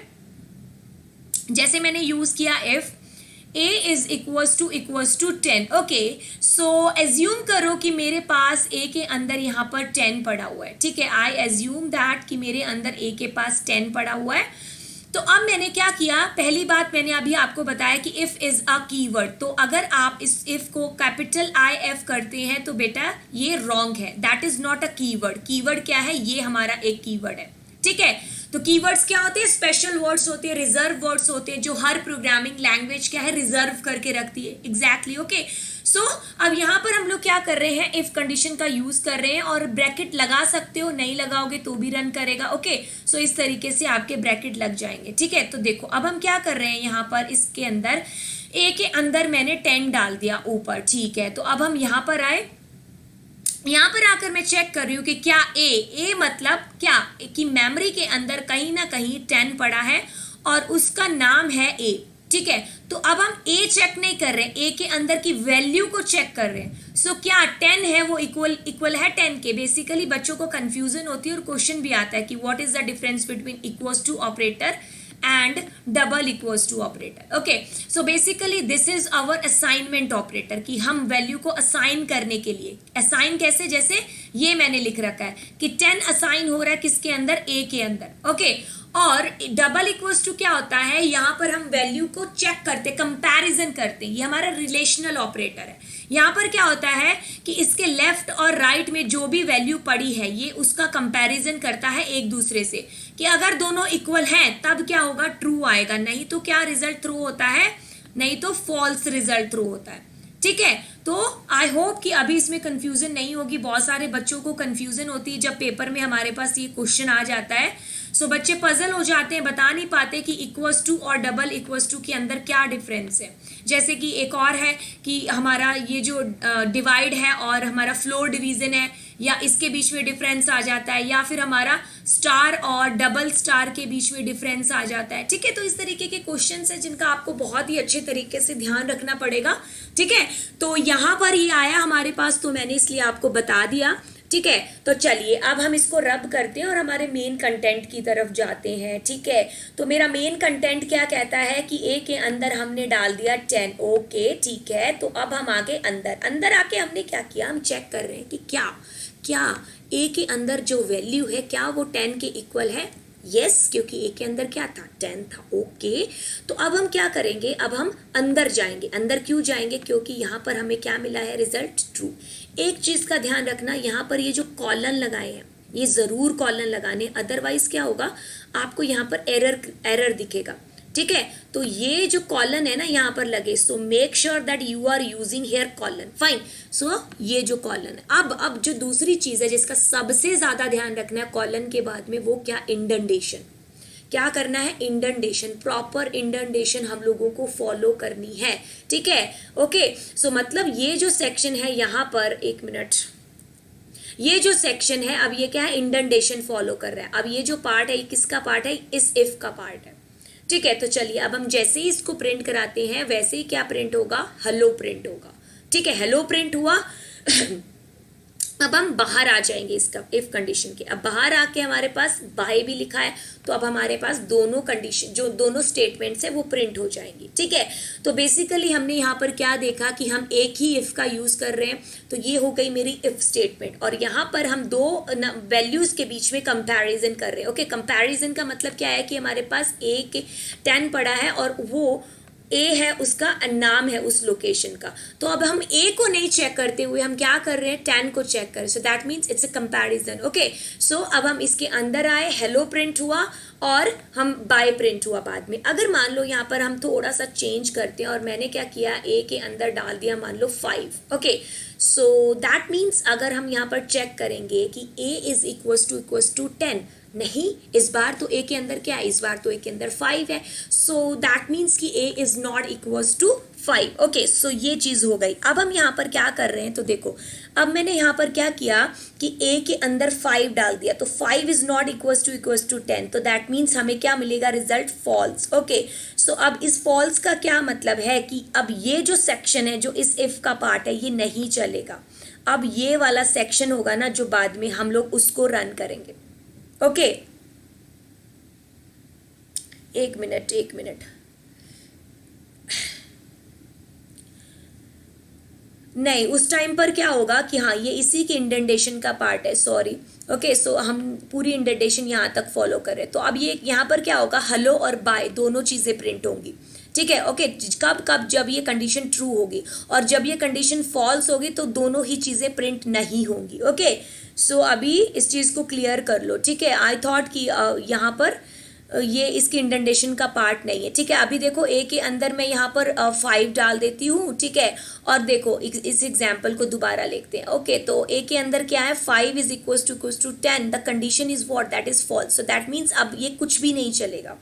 जैसे मैंने यूज किया if a is equals to 10, okay. So assume करो कि मेरे पास a के अंदर यहाँ पर 10 पड़ा हुआ है, ठीक है। आई एज्यूम दैट कि मेरे अंदर a के पास 10 पड़ा हुआ है। तो अब मैंने क्या किया, पहली बात मैंने अभी आपको बताया कि इफ इज अ कीवर्ड। तो अगर आप इस इफ को कैपिटल IF करते हैं तो बेटा ये रॉन्ग है, that is not a keyword. Keyword क्या है, ये हमारा एक कीवर्ड है, ठीक है। तो कीवर्ड्स क्या होते हैं, स्पेशल वर्ड्स होते हैं, रिजर्व वर्ड्स होते हैं, जो हर प्रोग्रामिंग लैंग्वेज क्या है, रिजर्व करके रखती है, एग्जैक्टली, ओके। सो अब यहाँ पर हम लोग क्या कर रहे हैं, इफ कंडीशन का यूज कर रहे हैं, और ब्रैकेट लगा सकते हो, नहीं लगाओगे तो भी रन करेगा, ओके। सो इस तरीके से आपके ब्रैकेट लग जाएंगे, ठीक है। तो देखो अब हम क्या कर रहे हैं, यहाँ पर इसके अंदर a के अंदर मैंने 10 डाल दिया ऊपर, ठीक है। तो अब हम यहाँ पर आए, यहाँ पर आकर मैं चेक कर रही हूँ कि क्या ए मतलब क्या कि मेमोरी के अंदर कहीं ना कहीं 10 पड़ा है और उसका नाम है ए, ठीक है। तो अब हम ए चेक नहीं कर रहे हैं, ए के अंदर की वैल्यू को चेक कर रहे हैं। सो क्या 10 है वो इक्वल है 10 के। बेसिकली बच्चों को कंफ्यूजन होती है और क्वेश्चन भी आता है कि what is the difference between equals to operator and double equals to operator. Okay, so basically this is our assignment operator कि हम वैल्यू को असाइन करने के लिए, असाइन कैसे, जैसे ये मैंने लिख रखा है कि 10 असाइन हो रहा है किसके अंदर, ए के अंदर। ओके, और डबल इक्वल्स टू क्या होता है, यहाँ पर हम वैल्यू को चेक करते, कंपैरिजन करते हैं, ये हमारा रिलेशनल ऑपरेटर है। यहाँ पर क्या होता है कि इसके लेफ्ट और राइट में जो भी वैल्यू पड़ी है ये उसका कंपैरिजन करता है एक दूसरे से कि अगर दोनों इक्वल हैं तब क्या होगा, ट्रू आएगा, नहीं तो क्या रिजल्ट थ्रो होता है, नहीं तो फॉल्स रिजल्ट थ्रो होता है। ठीक है, तो आई होप कि अभी इसमें कंफ्यूजन नहीं होगी। बहुत सारे बच्चों को कंफ्यूजन होती है जब पेपर में हमारे पास ये क्वेश्चन आ जाता है। सो बच्चे पजल हो जाते हैं, बता नहीं पाते कि इक्वल्स टू और डबल इक्वल्स टू के अंदर क्या डिफरेंस है। जैसे कि एक और है कि हमारा ये जो डिवाइड है और हमारा फ्लोर डिवीजन है, या इसके बीच में डिफरेंस आ जाता है, या फिर हमारा स्टार और डबल स्टार के बीच में डिफरेंस आ जाता है। ठीक है, तो इस तरीके के क्वेश्चंस हैं जिनका आपको बहुत ही अच्छे तरीके से ध्यान रखना पड़ेगा। ठीक है, तो यहाँ पर ये आया हमारे पास, तो मैंने इसलिए आपको बता दिया। ठीक है, तो चलिए अब हम इसको रब करते हैं और हमारे मेन कंटेंट की तरफ जाते हैं। ठीक है, तो मेरा मेन कंटेंट क्या कहता है कि ए के अंदर हमने डाल दिया 10। ओके, ठीक है, तो अब हम आगे अंदर आके हमने क्या किया, हम चेक कर रहे हैं कि क्या ए के अंदर जो वैल्यू है क्या वो 10 के इक्वल है। यस, क्योंकि ए के अंदर क्या था, 10 था। ओके, तो अब हम क्या करेंगे, अब हम अंदर जाएंगे। अंदर क्यों जाएंगे, क्योंकि यहाँ पर हमें क्या मिला है, रिजल्ट ट्रू। एक चीज का ध्यान रखना, यहाँ पर ये जो कॉलन लगाए हैं ये जरूर कॉलन लगाने, अदरवाइज क्या होगा, आपको यहाँ पर एरर दिखेगा। ठीक है, तो ये जो कॉलन है ना यहाँ पर लगे, so make sure that you are using here colon. Fine, so ये जो कॉलन है, अब जो दूसरी चीज है जिसका सबसे ज्यादा ध्यान रखना है कॉलन के बाद में, वो क्या, इंडेंटेशन। क्या करना है, इंडेंटेशन, प्रॉपर इंडेंटेशन हम लोगों को फॉलो करनी है। ठीक है, ओके, सो मतलब ये जो सेक्शन है यहाँ पर, एक मिनट, ये जो सेक्शन है अब ये क्या है, इंडेंटेशन फॉलो कर रहा है। अब ये जो पार्ट है ये किसका पार्ट है, इस इफ का पार्ट है। ठीक है, तो चलिए अब हम जैसे ही इसको प्रिंट कराते हैं वैसे ही क्या प्रिंट होगा, हेलो प्रिंट होगा। ठीक है, हेलो प्रिंट हुआ। अब हम बाहर आ जाएंगे इसका इफ कंडीशन के। अब बाहर आके हमारे पास बाय भी लिखा है, तो अब हमारे पास दोनों कंडीशन, जो दोनों स्टेटमेंट्स है वो प्रिंट हो जाएंगी। ठीक है, तो बेसिकली हमने यहाँ पर क्या देखा कि हम एक ही इफ का यूज कर रहे हैं, तो ये हो गई मेरी इफ स्टेटमेंट, और यहाँ पर हम दो वैल्यूज के बीच में कंपैरिजन कर रहे हैं। ओके, कंपैरिजन का मतलब क्या है कि हमारे पास ए के 10 पड़ा है और वो ए है, उसका नाम है उस लोकेशन का। तो अब हम ए को नहीं चेक करते हुए हम क्या कर रहे हैं, 10 को चेक करें। So that means it's a comparison. Okay, so अब हम इसके अंदर आए, हेलो प्रिंट हुआ और हम बाय प्रिंट हुआ बाद में। अगर मान लो यहाँ पर हम थोड़ा सा चेंज करते हैं और मैंने क्या किया, ए के अंदर डाल दिया मान लो 5। ओके, सो दैट मीन्स अगर हम यहाँ पर चेक करेंगे कि ए इज इक्वल्स टू 10, नहीं, इस बार तो ए के अंदर क्या है, इस बार तो ए के अंदर 5 है। सो दैट मीन्स कि A is not equals to 5। Okay, so ये चीज हो गई। अब हम यहाँ पर क्या कर रहे हैं, तो देखो अब मैंने यहाँ पर क्या किया कि ए के अंदर 5 डाल दिया, तो 5 इज नॉट इक्वल्स टू 10, तो दैट मीन्स हमें क्या मिलेगा, रिजल्ट फॉल्स। ओके, सो अब इस फॉल्स का क्या मतलब है कि अब ये जो सेक्शन है जो इस इफ का पार्ट है ये नहीं चलेगा। अब ये वाला सेक्शन होगा ना जो बाद में हम लोग उसको रन करेंगे। ओके, एक मिनट, नहीं, उस टाइम पर क्या होगा कि हाँ ये इसी के इंडेंटेशन का पार्ट है, सॉरी। ओके, सो हम पूरी इंडेंटेशन यहाँ तक फॉलो कर रहे हैं। तो अब ये यहाँ पर क्या होगा, हेलो और बाय दोनों चीजें प्रिंट होंगी। ठीक है, ओके, कब जब ये कंडीशन ट्रू होगी, और जब ये कंडीशन फॉल्स होगी तो दोनों ही चीजें प्रिंट नहीं होंगी। ओके, सो अभी इस चीज को क्लियर कर लो। ठीक है, आई थॉट कि यहाँ पर ये इसकी इंडेंटेशन का पार्ट नहीं है। ठीक है, अभी देखो ए के अंदर मैं यहाँ पर 5 डाल देती हूँ। ठीक है, और देखो इस एग्जाम्पल को दोबारा लिखते हैं। ओके, तो ए के अंदर क्या है, 5 is equals to 10, the condition is what, that is false. So that means अब ये कुछ भी नहीं चलेगा,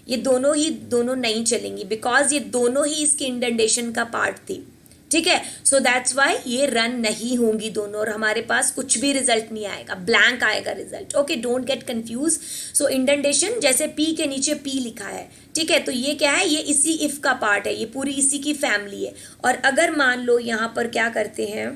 ये दोनों नहीं चलेंगी, बिकॉज ये दोनों ही इसकी इंडेंटेशन का पार्ट थी। ठीक है। सो दैट्स वाई ये रन नहीं होंगी दोनों और हमारे पास कुछ भी रिजल्ट नहीं आएगा, ब्लैंक आएगा result. Okay, don't get confuse. So indentation जैसे पी के नीचे पी लिखा है, ठीक है, तो ये क्या है, ये इसी इफ का पार्ट है, ये पूरी इसी की फैमिली है। और अगर मान लो यहाँ पर क्या करते हैं,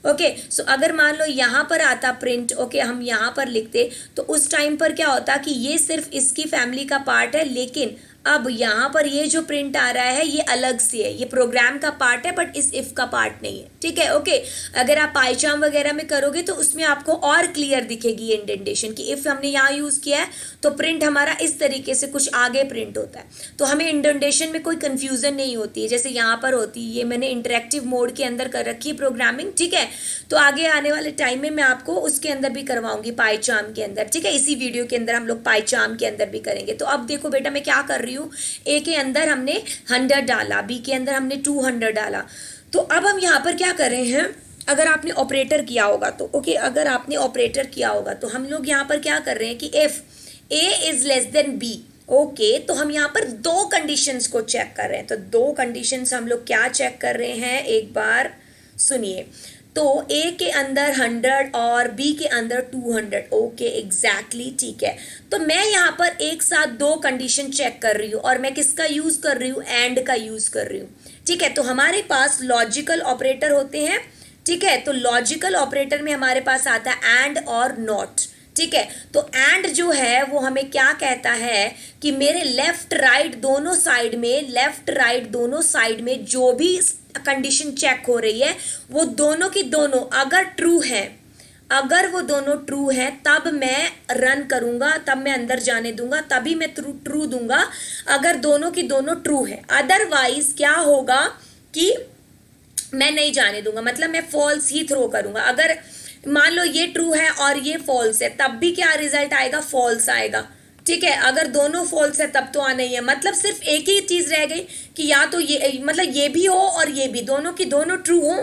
ओके, सो अगर मान लो यहाँ पर आता प्रिंट, ओके, हम यहाँ पर लिखते तो उस टाइम पर क्या होता कि ये सिर्फ इसकी फैमिली का पार्ट है, लेकिन अब यहाँ पर ये जो प्रिंट आ रहा है ये अलग से है, ये प्रोग्राम का पार्ट है बट इस इफ का पार्ट नहीं है, ठीक है। ओके, अगर आप पाइचार्म वगैरह में करोगे तो उसमें आपको और क्लियर दिखेगी ये इंडेंटेशन कि इफ हमने यहाँ यूज किया है तो प्रिंट हमारा इस तरीके से कुछ आगे प्रिंट होता है, तो हमें इंडेंटेशन में कोई कंफ्यूजन नहीं होती है जैसे यहाँ पर होती है। ये मैंने इंटरेक्टिव मोड के अंदर कर रखी है प्रोग्रामिंग, ठीक है, तो आगे आने वाले टाइम में मैं आपको उसके अंदर भी करवाऊंगी पाइचार्म के अंदर, ठीक है, इसी वीडियो के अंदर हम लोग पाइचार्म के अंदर भी करेंगे। तो अब देखो बेटा मैं क्या कर रही हूँ, ए के अंदर हमने 100 डाला, बी के अंदर हमने 200 डाला, तो अब हम यहाँ पर क्या कर रहे हैं, अगर आपने ऑपरेटर किया होगा तो ओके, अगर आपने ऑपरेटर किया होगा तो हम लोग यहाँ पर क्या कर रहे हैं कि if A is less than B, okay, तो हम यहाँ पर दो कंडीशंस को चेक कर रहे हैं। तो दो कंडीशंस हम लोग क्या चेक कर रहे हैं, एक बार सुनिए। तो ए के अंदर 100 और बी के अंदर 200, ओके एग्जैक्टली, ठीक है। तो मैं यहाँ पर एक साथ दो कंडीशन चेक कर रही हूँ और मैं किसका यूज कर रही हूँ, एंड का यूज कर रही हूँ, ठीक है। तो हमारे पास लॉजिकल ऑपरेटर होते हैं, ठीक है, तो लॉजिकल ऑपरेटर में हमारे पास आता है एंड और नॉट, ठीक है। तो एंड जो है वो हमें क्या कहता है कि मेरे लेफ्ट राइट दोनों साइड में, लेफ्ट राइट दोनों साइड में जो भी कंडीशन चेक हो रही है वो दोनों की दोनों अगर ट्रू है, अगर वो दोनों ट्रू हैं तब मैं रन करूंगा, तब मैं अंदर जाने दूंगा, तभी मैं ट्रू दूंगा अगर दोनों की दोनों ट्रू है। अदरवाइज क्या होगा कि मैं नहीं जाने दूंगा, मतलब मैं फॉल्स ही थ्रो करूंगा। अगर मान लो ये ट्रू है और ये फॉल्स है तब भी क्या रिजल्ट आएगा, फॉल्स आएगा, ठीक है। अगर दोनों फॉल्स है तब तो आना ही है, मतलब सिर्फ एक ही चीज रह गई कि या तो ये, मतलब ये भी हो और ये भी, दोनों की दोनों ट्रू हो,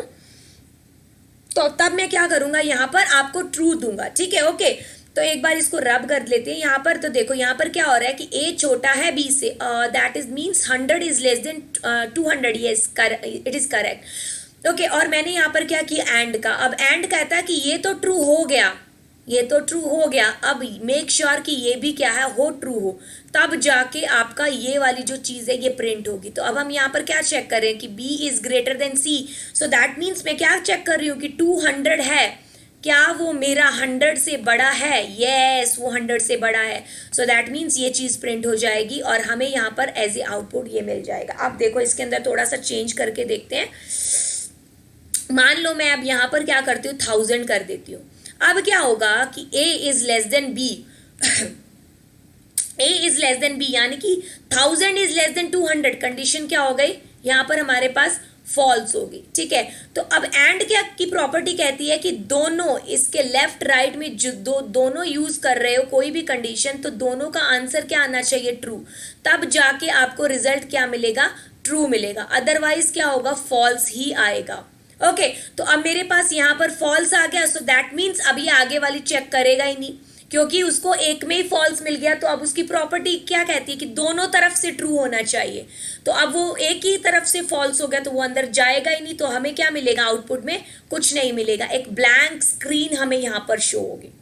तो तब मैं क्या करूंगा, यहाँ पर आपको ट्रू दूंगा, ठीक है। ओके, तो एक बार इसको रब कर लेते हैं यहाँ पर। तो देखो यहाँ पर क्या हो रहा है कि ए छोटा है बी से, that is means 100 is less then 200, yes it is correct. Okay, और मैंने यहाँ पर क्या किया, एंड का। अब एंड कहता है कि ये तो ट्रू हो गया, ये तो ट्रू हो गया, अब मेक श्योर कि ये भी क्या है, हो ट्रू हो, तब जाके आपका ये वाली जो चीज है ये प्रिंट होगी। तो अब हम यहाँ पर क्या चेक कर रहे हैं कि b is greater then c, so that means मैं क्या चेक कर रही हूँ कि 200 है, क्या वो मेरा 100 से बड़ा है, यस वो 100 से बड़ा है, सो दैट मीन्स ये चीज प्रिंट हो जाएगी और हमें यहाँ पर एज ए आउटपुट ये मिल जाएगा। अब देखो इसके अंदर थोड़ा सा चेंज करके देखते हैं। मान लो मैं अब यहाँ पर क्या करती हूँ, 1000 कर देती हूँ। अब क्या होगा कि a is less then b, a is less then b यानी कि 1000 इज लेस देन 200, कंडीशन क्या हो गई, यहाँ पर हमारे पास फॉल्स होगी, ठीक है। तो अब एंड क्या की प्रॉपर्टी कहती है कि दोनों इसके लेफ्ट राइट में जो दोनों यूज कर रहे हो कोई भी कंडीशन, तो दोनों का आंसर क्या आना चाहिए, ट्रू, तब जाके आपको रिजल्ट क्या मिलेगा, ट्रू मिलेगा, अदरवाइज क्या होगा, फॉल्स ही आएगा। ओके, तो अब मेरे पास यहाँ पर फॉल्स आ गया, सो दैट मीन्स अब ये आगे वाली चेक करेगा ही नहीं, क्योंकि उसको एक में ही फॉल्स मिल गया। तो अब उसकी प्रॉपर्टी क्या कहती है कि दोनों तरफ से ट्रू होना चाहिए, तो अब वो एक ही तरफ से फॉल्स हो गया तो वो अंदर जाएगा ही नहीं, तो हमें क्या मिलेगा, आउटपुट में कुछ नहीं मिलेगा, एक ब्लैंक स्क्रीन हमें यहाँ पर शो होगी,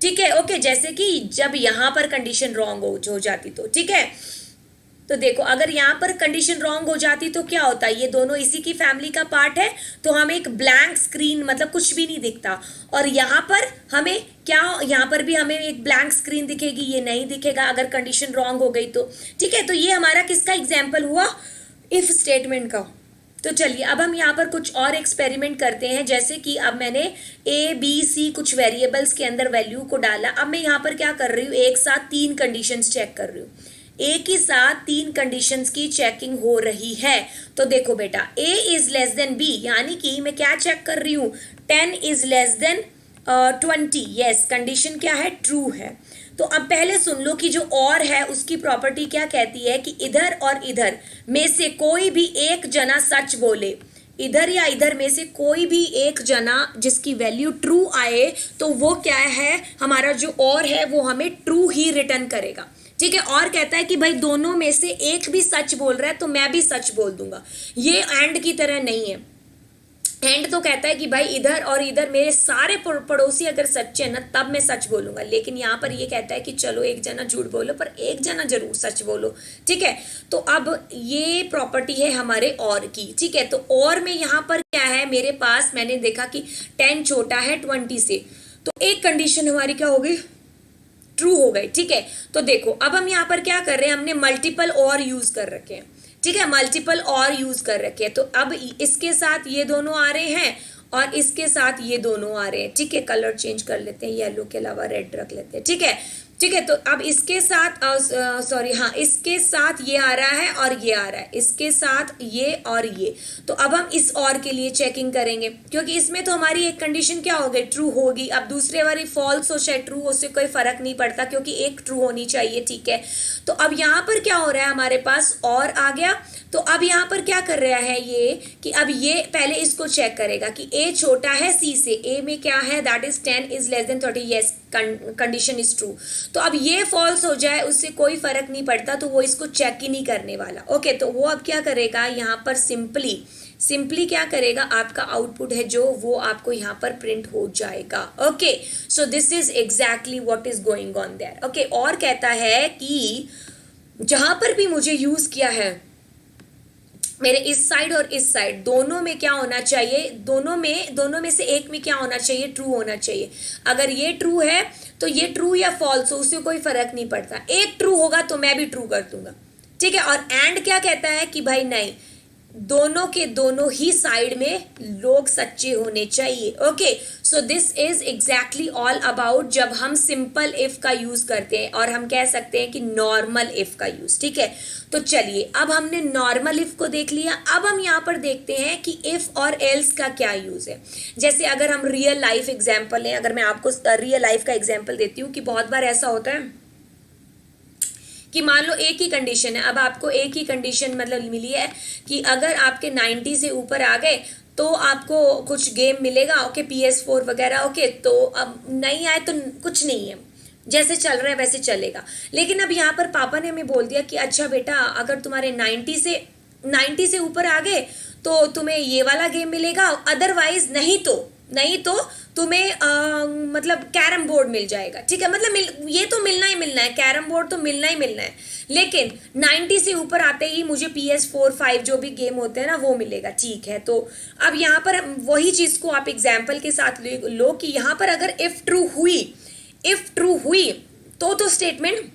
ठीक है। ओके, जैसे कि जब यहाँ पर कंडीशन रॉन्ग हो जाती तो, ठीक है। तो देखो अगर यहाँ पर कंडीशन रॉन्ग हो जाती तो क्या होता है, ये दोनों इसी की फैमिली का पार्ट है, तो हमें एक ब्लैंक स्क्रीन, मतलब कुछ भी नहीं दिखता, और यहाँ पर हमें क्या, यहाँ पर भी हमें एक ब्लैंक स्क्रीन दिखेगी, ये नहीं दिखेगा अगर कंडीशन रॉन्ग हो गई तो, ठीक है। तो ये हमारा किसका एग्जाम्पल हुआ, इफ स्टेटमेंट का। तो चलिए अब हम यहाँ पर कुछ और एक्सपेरिमेंट करते हैं, जैसे कि अब मैंने a b c कुछ वेरिएबल्स के अंदर वैल्यू को डाला। अब मैं यहाँ पर क्या कर रही हूँ, एक साथ 3 कंडीशंस चेक कर रही हूँ, एक ही साथ 3 कंडीशंस की चेकिंग हो रही है। तो देखो बेटा a is less then b, यानी कि मैं क्या चेक कर रही हूँ, 10 is less then 20, yes condition क्या है, ट्रू है। तो अब पहले सुन लो कि जो और है उसकी प्रॉपर्टी क्या कहती है कि इधर और इधर में से कोई भी एक जना सच बोले, इधर या इधर में से कोई भी एक जना जिसकी वैल्यू ट्रू आए तो वो क्या है, हमारा जो और है वो हमें ट्रू ही रिटर्न करेगा, ठीक है, और कहता है कि भाई दोनों में से एक भी सच बोल रहा है तो मैं भी सच बोल दूंगा। ये एंड की तरह नहीं है। एंड तो कहता है कि भाई इधर और इधर मेरे सारे पड़ोसी अगर सच्चे हैं ना तब मैं सच बोलूंगा, लेकिन यहाँ पर ये कहता है कि चलो एक जना झूठ बोलो पर एक जना जरूर सच बोलो। ठीक है, तो अब ये प्रॉपर्टी है हमारे और की। ठीक है, तो और में यहाँ पर क्या है मेरे पास, मैंने देखा कि 10 छोटा है 20 से, तो एक कंडीशन हमारी क्या हो गई, ट्रू हो गई। ठीक है, तो देखो अब हम यहाँ पर क्या कर रहे हैं, हमने मल्टीपल और यूज कर रखे हैं। ठीक है, मल्टीपल और यूज कर रखे हैं, तो अब इसके साथ ये दोनों आ रहे हैं और इसके साथ ये दोनों आ रहे हैं। ठीक है, कलर चेंज कर लेते हैं, येलो के अलावा रेड रख लेते हैं। ठीक है, ठीक है, तो अब इसके साथ सॉरी हाँ, इसके साथ ये आ रहा है और ये आ रहा है, इसके साथ ये और ये। तो अब हम इस और के लिए चेकिंग करेंगे, क्योंकि इसमें तो हमारी एक कंडीशन क्या हो गई, ट्रू होगी। अब दूसरे वाली फॉल्स हो चाहे ट्रू, उससे कोई फर्क नहीं पड़ता क्योंकि एक ट्रू होनी चाहिए। ठीक है, तो अब यहाँ पर क्या हो रहा है, हमारे पास और आ गया। तो अब यहाँ पर क्या कर रहा है ये कि अब ये पहले इसको चेक करेगा कि ए छोटा है सी से, ए में क्या है, that is 10 is less then 30, yes condition is true. तो अब ये फॉल्स हो जाए उससे कोई फर्क नहीं पड़ता, तो वो इसको चेक ही नहीं करने वाला। ओके, तो वो अब क्या करेगा, यहाँ पर सिंपली क्या करेगा, आपका आउटपुट है जो वो आपको यहाँ पर प्रिंट हो जाएगा। Okay, so this is exactly what is going on their. Okay, और कहता है कि जहां पर भी मुझे यूज किया है मेरे इस साइड और इस साइड दोनों में क्या होना चाहिए, दोनों में से एक में क्या होना चाहिए, ट्रू होना चाहिए। अगर ये ट्रू है तो ये ट्रू या फॉल्स हो उससे कोई फर्क नहीं पड़ता, एक ट्रू होगा तो मैं भी ट्रू कर दूंगा। ठीक है, और एंड क्या कहता है कि भाई नहीं, दोनों के दोनों ही साइड में लोग सच्चे होने चाहिए। Okay, so this is exactly all about जब हम सिंपल इफ का यूज करते हैं, और हम कह सकते हैं कि नॉर्मल इफ का यूज। ठीक है, तो चलिए अब हमने नॉर्मल इफ को देख लिया, अब हम यहाँ पर देखते हैं कि इफ और एल्स का क्या यूज है। जैसे अगर हम रियल लाइफ एग्जाम्पल लें, अगर मैं आपको रियल लाइफ का एग्जाम्पल देती हूँ कि बहुत बार ऐसा होता है कि मान लो एक ही कंडीशन है, अब आपको एक ही कंडीशन मतलब मिली है कि अगर आपके 90 से ऊपर आ गए तो आपको कुछ गेम मिलेगा। ओके, PS4 वगैरह। ओके, तो अब नहीं आए तो कुछ नहीं है, जैसे चल रहा है वैसे चलेगा। लेकिन अब यहाँ पर पापा ने हमें बोल दिया कि अच्छा बेटा, अगर तुम्हारे 90 से ऊपर आ गए तो तुम्हें ये वाला गेम मिलेगा, अदरवाइज नहीं तो तुम्हें मतलब कैरम बोर्ड मिल जाएगा। ठीक है, मतलब ये तो मिलना ही मिलना है, कैरम बोर्ड तो मिलना ही मिलना है, लेकिन 90 से ऊपर आते ही मुझे PS4 5 जो भी गेम होते हैं ना वो मिलेगा। ठीक है, तो अब यहाँ पर वही चीज को आप एग्जाम्पल के साथ लो कि यहाँ पर अगर इफ ट्रू हुई तो स्टेटमेंट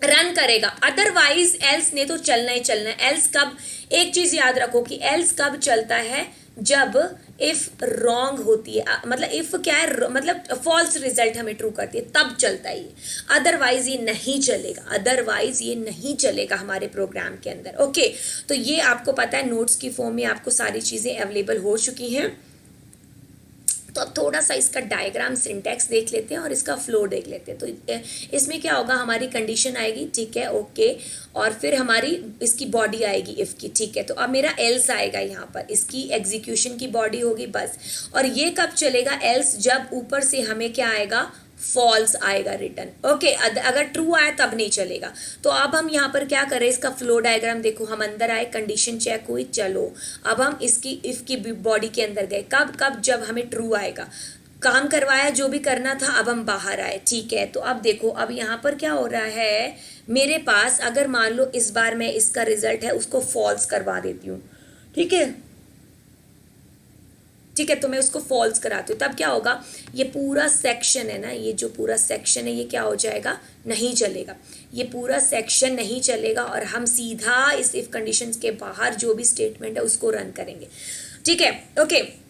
रन करेगा, अदरवाइज एल्स ने तो चलना ही चलना है। एल्स कब, एक चीज याद रखो कि एल्स कब चलता है, जब इफ रॉन्ग होती है, मतलब इफ क्या है, मतलब फॉल्स रिजल्ट हमें ट्रू करती है तब चलता है ये, अदरवाइज ये नहीं चलेगा हमारे प्रोग्राम के अंदर। ओके, तो ये आपको पता है, नोट्स की फॉर्म में आपको सारी चीजें अवेलेबल हो चुकी हैं। तो अब थोड़ा सा इसका डायग्राम सिंटैक्स देख लेते हैं और इसका फ्लो देख लेते हैं। तो इसमें क्या होगा, हमारी कंडीशन आएगी। ठीक है, ओके, और फिर हमारी इसकी बॉडी आएगी इफ की। ठीक है, तो अब मेरा एल्स आएगा, यहाँ पर इसकी एग्जीक्यूशन की बॉडी होगी बस। और ये कब चलेगा एल्स, जब ऊपर से हमें क्या आएगा, फॉल्स आएगा रिटर्न। ओके, अगर ट्रू आया तब नहीं चलेगा। तो अब हम यहाँ पर क्या करें, इसका फ्लो डायग्राम देखो, हम अंदर आए, कंडीशन चेक हुई, चलो अब हम इसकी इफ की बॉडी के अंदर गए, कब जब हमें ट्रू आएगा, काम करवाया जो भी करना था, अब हम बाहर आए। ठीक है, तो अब देखो, अब यहाँ पर क्या हो रहा है मेरे पास, अगर मान लो इस बार मैं इसका रिजल्ट है उसको फॉल्स करवा देती हूँ। ठीक है, तो मैं उसको फॉल्स कराती हूँ, तब क्या होगा, ये पूरा सेक्शन है ना, ये जो पूरा सेक्शन है ये क्या हो जाएगा, नहीं चलेगा, ये पूरा सेक्शन नहीं चलेगा, और हम सीधा इस इफ कंडीशन के बाहर जो भी स्टेटमेंट है उसको रन करेंगे। ठीक है, ओके,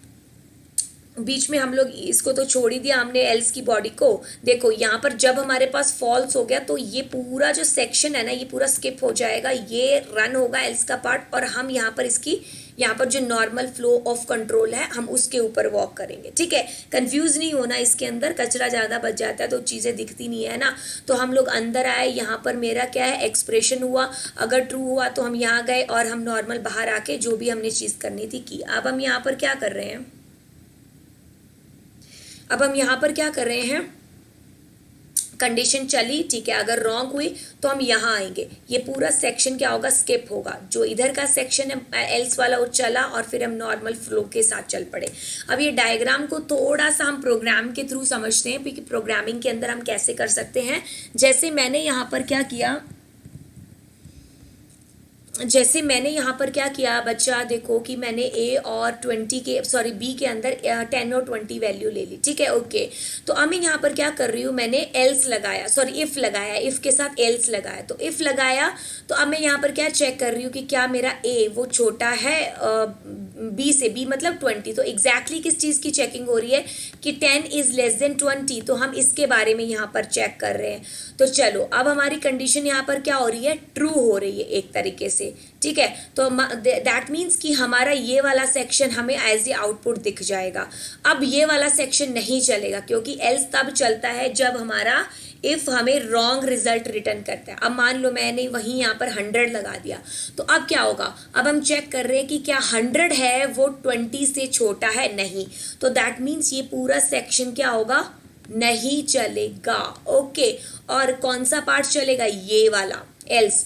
बीच में हम लोग इसको तो छोड़ ही दिया हमने एल्स की बॉडी को। देखो यहाँ पर जब हमारे पास फॉल्स हो गया तो ये पूरा जो सेक्शन है ना ये पूरा स्किप हो जाएगा, ये रन होगा एल्स का पार्ट, और हम यहाँ पर इसकी यहाँ पर जो नॉर्मल फ्लो ऑफ कंट्रोल है हम उसके ऊपर वॉक करेंगे। ठीक है, कंफ्यूज नहीं होना, इसके अंदर कचरा ज़्यादा बच जाता है तो चीज़ें दिखती नहीं है ना। तो हम लोग अंदर आए, यहाँ पर मेरा क्या है, एक्सप्रेशन हुआ, अगर ट्रू हुआ तो हम यहाँ गए और हम नॉर्मल बाहर आके जो भी हमने चीज़ करनी थी की। अब हम यहाँ पर क्या कर रहे हैं, कंडीशन चली, ठीक है, अगर रॉन्ग हुई तो हम यहाँ आएंगे, ये पूरा सेक्शन क्या होगा, स्किप होगा। जो इधर का सेक्शन है एल्स वाला वो चला और फिर हम नॉर्मल फ्लो के साथ चल पड़े। अब ये डायग्राम को थोड़ा सा हम प्रोग्राम के थ्रू समझते हैं, क्योंकि प्रोग्रामिंग के अंदर हम कैसे कर सकते हैं। जैसे मैंने यहाँ पर क्या किया, बच्चा देखो कि मैंने ए और 20 के सॉरी बी के अंदर 10 और 20 वैल्यू ले ली, ठीक है, ओके। तो अब मैं यहाँ पर क्या कर रही हूँ, मैंने एल्स लगाया, सॉरी इफ लगाया, इफ के साथ एल्स लगाया। तो इफ लगाया तो अब मैं यहाँ पर क्या चेक कर रही हूँ कि क्या मेरा ए वो छोटा है बी से, बी मतलब 20। तो एग्जैक्टली किस चीज़ की चेकिंग हो रही है कि 10 इज लेस देन 20, तो हम इसके बारे में यहाँ पर चेक कर रहे हैं। तो चलो अब हमारी कंडीशन यहाँ पर क्या हो रही है, ट्रू हो रही है एक तरीके से, ठीक है। तो दैट मीन्स कि हमारा ये वाला सेक्शन हमें एज ए आउटपुट दिख जाएगा। अब ये वाला सेक्शन नहीं चलेगा, क्योंकि एल्स तब चलता है जब हमारा इफ हमें रॉन्ग रिजल्ट रिटर्न करता है। अब मान लो मैंने वहीं यहाँ पर 100 लगा दिया, तो अब क्या होगा, अब हम चेक कर रहे हैं कि क्या 100 है वो 20 से छोटा है, नहीं। तो दैट मीन्स ये पूरा सेक्शन क्या होगा, नहीं चलेगा, ओके। और कौन सा पार्ट चलेगा, ये वाला एल्स।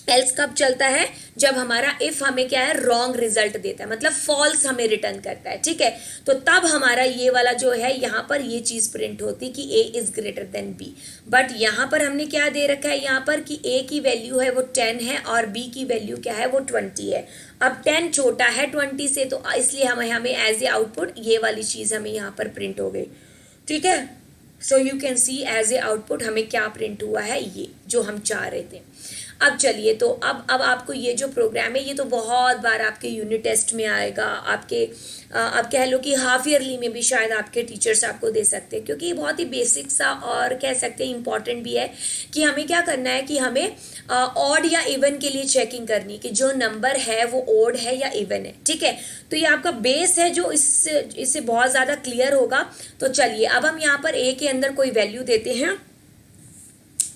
एल्स कब चलता है, जब हमारा इफ हमें क्या है, रॉन्ग रिजल्ट देता है, मतलब फॉल्स हमें रिटर्न करता है, ठीक है। तो तब हमारा ये वाला जो है यहाँ पर ये चीज प्रिंट होती कि A is greater than B. But यहाँ पर हमने क्या दे रखा है, यहाँ पर कि ए की वैल्यू है वो 10 है और बी की वैल्यू क्या है वो 20 है। अब 10 छोटा है 20 से, तो इसलिए हमें एज ए आउटपुट ये वाली चीज हमें यहाँ पर प्रिंट हो गई, ठीक है। So you can see as a output हमें क्या प्रिंट हुआ है, ये जो हम चाह रहे थे। अब चलिए, तो अब आपको ये जो प्रोग्राम है ये तो बहुत बार आपके यूनिट टेस्ट में आएगा, आपके आप कह लो कि हाफ ईयरली में भी शायद आपके टीचर्स आपको दे सकते हैं, क्योंकि ये बहुत ही बेसिक सा और कह सकते हैं इंपॉर्टेंट भी है कि हमें क्या करना है कि हमें ऑड या इवन के लिए चेकिंग करनी कि जो नंबर है वो ऑड है या इवन है, ठीक है। तो ये आपका बेस है जो इससे बहुत ज़्यादा क्लियर होगा। तो चलिए अब हम यहाँ पर ए के अंदर कोई वैल्यू देते हैं,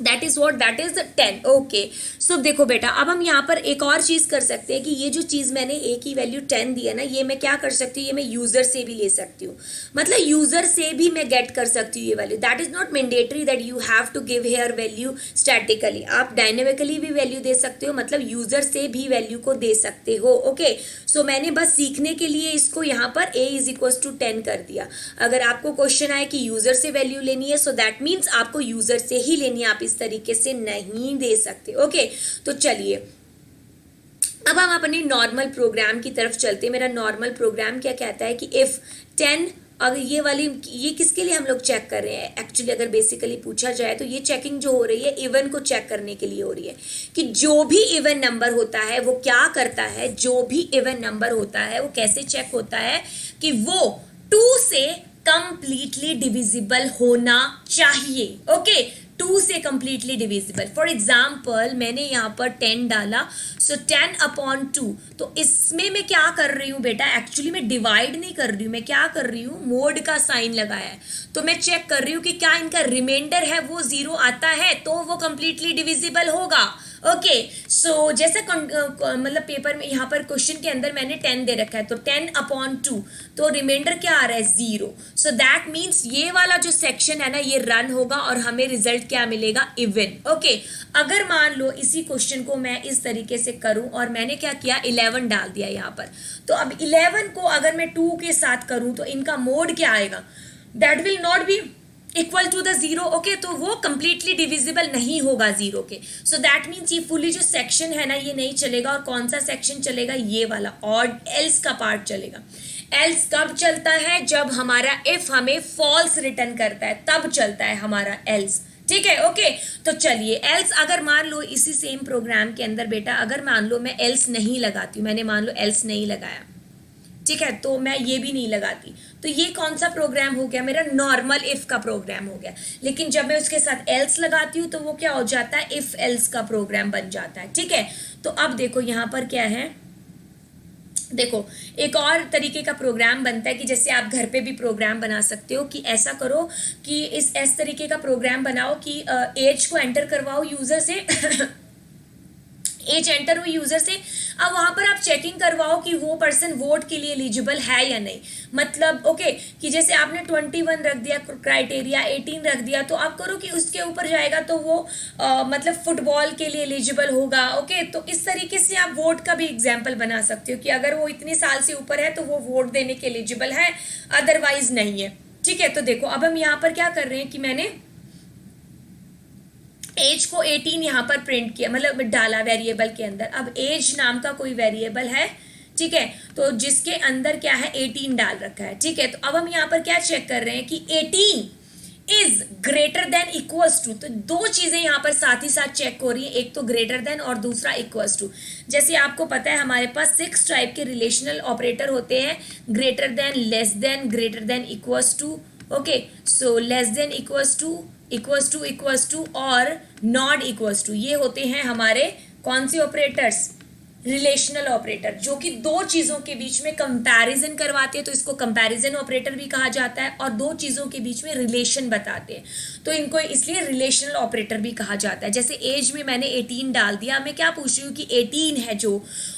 that is what, that is 10, okay. So देखो बेटा, अब हम यहाँ पर एक और चीज कर सकते हैं कि ये जो चीज मैंने ए की वैल्यू 10 दी है ना, ये मैं क्या कर सकती हूँ, ये मैं यूजर से भी ले सकती हूँ, मतलब यूजर से भी मैं गेट कर सकती हूँ ये value. That is not mandatory that you have to give here value statically, आप डायनेमिकली भी वैल्यू दे सकते हो, मतलब यूजर से भी वैल्यू को दे सकते हो, ओके। सो मैंने बस सीखने के लिए इसको यहाँ पर ए इज इक्वल टू 10 कर दिया। अगर आपको क्वेश्चन आए कि यूजर से वैल्यू लेनी है, सो दैट मीन्स आपको यूजर से ही लेनी है, आप इस तरीके से नहीं दे सकते, ओके। तो चलिए अब हम अपने नॉर्मल प्रोग्राम की तरफ चलते हैं। मेरा नॉर्मल प्रोग्राम क्या कहता है कि इफ 10, अगर ये किसके लिए हम लोग चेक कर रहे हैं, एक्चुअली अगर बेसिकली पूछा जाए तो ये चेकिंग जो हो रही है इवन को चेक करने के लिए हो रही है कि जो भी इवन नंबर होता है वो क्या करता है, जो भी इवन नंबर होता है वो कैसे चेक होता है कि वो 2 से कंप्लीटली डिविजिबल होना चाहिए, ओके। 2 से कंप्लीटली डिविजिबल। फॉर एग्जाम्पल मैंने यहाँ पर 10 डाला, सो 10/2। तो इसमें मैं क्या कर रही हूँ बेटा, एक्चुअली मैं डिवाइड नहीं कर रही हूँ, मैं क्या कर रही हूँ, मोड का साइन लगाया है। तो मैं चेक कर रही हूँ कि क्या इनका रिमाइंडर है वो 0 आता है तो वो कंप्लीटली डिविजिबल होगा, ओके। सो जैसा मतलब पेपर में यहाँ पर क्वेश्चन के अंदर मैंने 10 दे रखा है, तो 10/2, तो रिमाइंडर क्या आ रहा है 0। सो दैट मीन्स ये वाला जो सेक्शन है ना ये रन होगा और हमें रिजल्ट क्या मिलेगा, इवन, ओके। अगर मान लो इसी क्वेश्चन को मैं इस तरीके से करूं और मैंने क्या किया, 11 डाल दिया यहाँ पर, तो अब 11 को अगर मैं 2 के साथ करूं तो इनका मोड क्या आएगा, that will not be equal to the 0, okay. तो वो कंप्लीटली डिविजिबल नहीं होगा 0 के। सो दैट मीन्स ये फुली जो सेक्शन है ना ये नहीं चलेगा। और कौन सा सेक्शन चलेगा, ये वाला ऑड एल्स का पार्ट चलेगा। एल्स कब चलता है, जब हमारा इफ हमें फॉल्स रिटर्न करता है तब चलता है हमारा एल्स, ठीक है, ओके। तो चलिए एल्स अगर मान लो इसी सेम प्रोग्राम के अंदर बेटा, अगर मान लो मैं एल्स नहीं लगाती हूँ, मैंने मान लो एल्स नहीं लगाया, ठीक है, तो मैं ये भी नहीं लगाती, तो ये कौन सा प्रोग्राम हो गया, मेरा नॉर्मल इफ का प्रोग्राम हो गया। लेकिन जब मैं उसके साथ एल्स लगाती हूँ तो वो क्या हो जाता है, इफ एल्स का प्रोग्राम बन जाता है, ठीक है। तो अब देखो यहाँ पर क्या है, देखो एक और तरीके का प्रोग्राम बनता है कि जैसे आप घर पे भी प्रोग्राम बना सकते हो कि ऐसा करो कि इस तरीके का प्रोग्राम बनाओ कि एज को एंटर करवाओ यूजर से एज एंटर हुई यूजर से। अब वहां पर आप चेकिंग करवाओ कि वो पर्सन वोट के लिए एलिजिबल है या नहीं। मतलब ओके कि जैसे आपने 21 रख दिया क्राइटेरिया, 18 रख दिया, तो आप करो कि उसके ऊपर जाएगा तो वो मतलब फुटबॉल के लिए एलिजिबल होगा। ओके तो इस तरीके से आप वोट का भी एग्जाम्पल बना सकते हो कि अगर वो इतने साल से ऊपर है तो वो वोट देने के एलिजिबल है, अदरवाइज नहीं है। ठीक है, तो देखो अब हम यहाँ पर क्या कर रहे हैं कि मैंने एज को 18 यहाँ पर प्रिंट किया, मतलब डाला वेरिएबल के अंदर। अब एज नाम का कोई वेरिएबल है, ठीक है, तो जिसके अंदर क्या है 18 डाल रखा है। ठीक है, तो अब हम यहाँ पर क्या चेक कर रहे हैं कि 18 is greater than equals to. तो दो चीजें यहाँ पर साथ ही साथ चेक हो रही है, एक तो ग्रेटर देन और दूसरा इक्वल्स टू। जैसे आपको पता है हमारे पास 6 टाइप के रिलेशनल ऑपरेटर होते हैं, greater than, less than, greater than, equals to. Okay, so less than, equals to और नॉट इक्वल्स टू, ये होते हैं हमारे कौन से ऑपरेटर्स, रिलेशनल ऑपरेटर, जो कि दो चीजों के बीच में कंपैरिजन करवाते हैं, तो इसको कंपैरिजन ऑपरेटर भी कहा जाता है, और दो चीजों के बीच में रिलेशन बताते हैं तो इनको इसलिए रिलेशनल ऑपरेटर भी कहा जाता है। जैसे एज में मैंने 18 डाल दिया, मैं क्या पूछ रही हूँ कि 18 है जो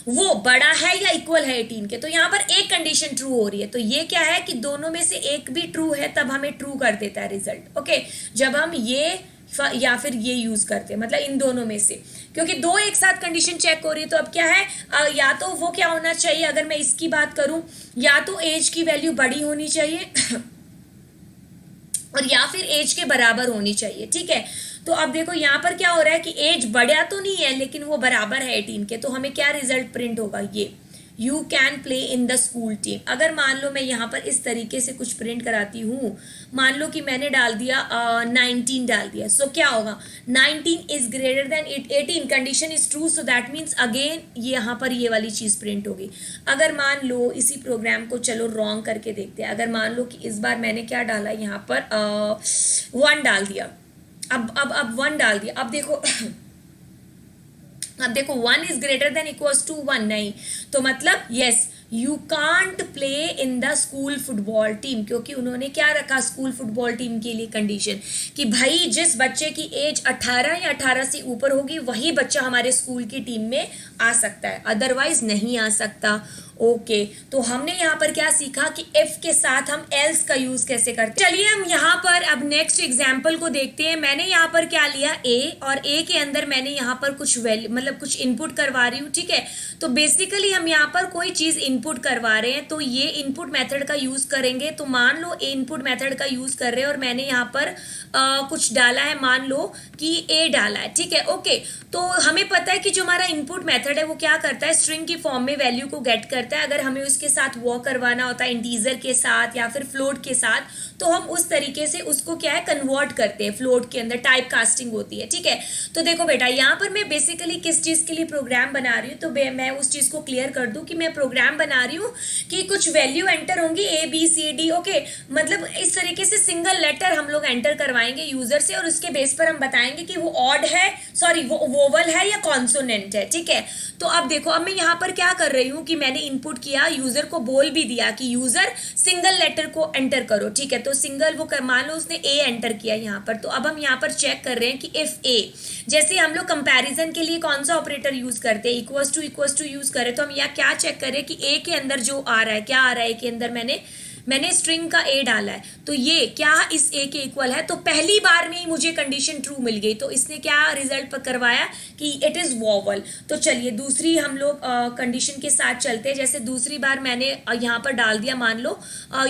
वो बड़ा है या इक्वल है 18 के, तो यहाँ पर एक कंडीशन ट्रू हो रही है, तो ये क्या है कि दोनों में से एक भी ट्रू है तब हमें ट्रू कर देता है रिजल्ट। ओके, जब हम ये या फिर ये यूज करते हैं, मतलब इन दोनों में से, क्योंकि दो एक साथ कंडीशन चेक हो रही है, तो अब क्या है या तो वो क्या होना चाहिए, अगर मैं इसकी बात करूं, या तो एज की वैल्यू बड़ी होनी चाहिए और या फिर एज के बराबर होनी चाहिए। ठीक है, तो अब देखो यहाँ पर क्या हो रहा है कि एज बढ़ा तो नहीं है लेकिन वो बराबर है 18 के, तो हमें क्या रिजल्ट प्रिंट होगा, ये you can play in the school team. अगर मान लो मैं यहाँ पर इस तरीके से कुछ प्रिंट कराती हूँ, मान लो कि मैंने डाल दिया 19 डाल दिया, सो क्या होगा, 19 is greater then 18, condition is true, so that means again यहाँ पर ये वाली चीज प्रिंट होगी। अगर मान लो इसी प्रोग्राम को चलो रॉन्ग करके देखते हैं, अगर मान लो कि इस बार मैंने क्या डाला यहाँ पर 1 डाल दिया, अब 1 डाल दिया, अब देखो 1 is greater than equals to 1 नहीं, तो मतलब yes you can't play in the school football team, क्योंकि उन्होंने क्या रखा स्कूल फुटबॉल टीम के लिए कंडीशन कि भाई जिस बच्चे की एज 18 या 18 से ऊपर होगी वही बच्चा हमारे स्कूल की टीम में आ सकता है, अदरवाइज नहीं आ सकता। ओके, तो हमने यहाँ पर क्या सीखा कि इफ के साथ हम एल्स का यूज कैसे करते हैं। चलिए हम यहाँ पर अब नेक्स्ट एग्जाम्पल को देखते हैं। मैंने यहाँ पर क्या लिया ए, और ए के अंदर मैंने यहाँ पर कुछ वैल्यू मतलब कुछ इनपुट करवा रही हूँ। ठीक है, तो बेसिकली हम यहाँ पर कोई चीज इनपुट करवा रहे हैं, तो ये इनपुट मेथड का यूज करेंगे। तो मान लो ए इनपुट मेथड का यूज कर रहे हैं और मैंने यहाँ पर कुछ डाला है, मान लो कि ए डाला है। ठीक है, ओके, तो हमें पता है कि जो हमारा इनपुट मेथड है वो क्या करता है, स्ट्रिंग की फॉर्म में वैल्यू को गेट करता है। अगर हमें उसके साथ वो करवाना होता है इंटीजर के साथ या फिर फ्लोट के साथ, तो हम उस तरीके से उसको क्या है कन्वर्ट करते हैं, फ्लोट के अंदर टाइप कास्टिंग होती है। ठीक है, तो देखो बेटा यहाँ पर मैं बेसिकली किस चीज के लिए प्रोग्राम बना रही हूँ, तो मैं उस चीज को क्लियर कर दूं कि मैं प्रोग्राम बना रही हूँ कि कुछ वैल्यू एंटर होंगी ABCD। ओके, मतलब इस तरीके से सिंगल लेटर हम लोग एंटर करवाएंगे यूजर से, और उसके बेस पर हम बताएंगे कि वो ऑड है, सॉरी वो वोवल है या कॉन्सोनेंट है। ठीक है, तो अब देखो अब मैं यहाँ पर क्या कर रही हूँ कि मैंने इनपुट किया, यूजर को बोल भी दिया कि यूजर सिंगल लेटर को एंटर करो। ठीक है, तो सिंगल वो मान लो उसने ए एंटर किया यहाँ पर, तो अब हम यहाँ पर चेक कर रहे हैं कि इफ ए, जैसे हम लोग कंपैरिजन के लिए कौन सा ऑपरेटर यूज करते हैं, इक्वल्स टू यूज करें, तो हम यहाँ क्या चेक करें कि ए के अंदर जो आ रहा है, क्या आ रहा है ए के अंदर, मैंने स्ट्रिंग का ए डाला है, तो ये क्या इस ए के इक्वल है, तो पहली बार में ही मुझे कंडीशन ट्रू मिल गई, तो इसने क्या रिजल्ट पर करवाया कि इट इज वोवल। तो चलिए दूसरी हम लोग कंडीशन के साथ चलते हैं। जैसे दूसरी बार मैंने यहाँ पर डाल दिया, मान लो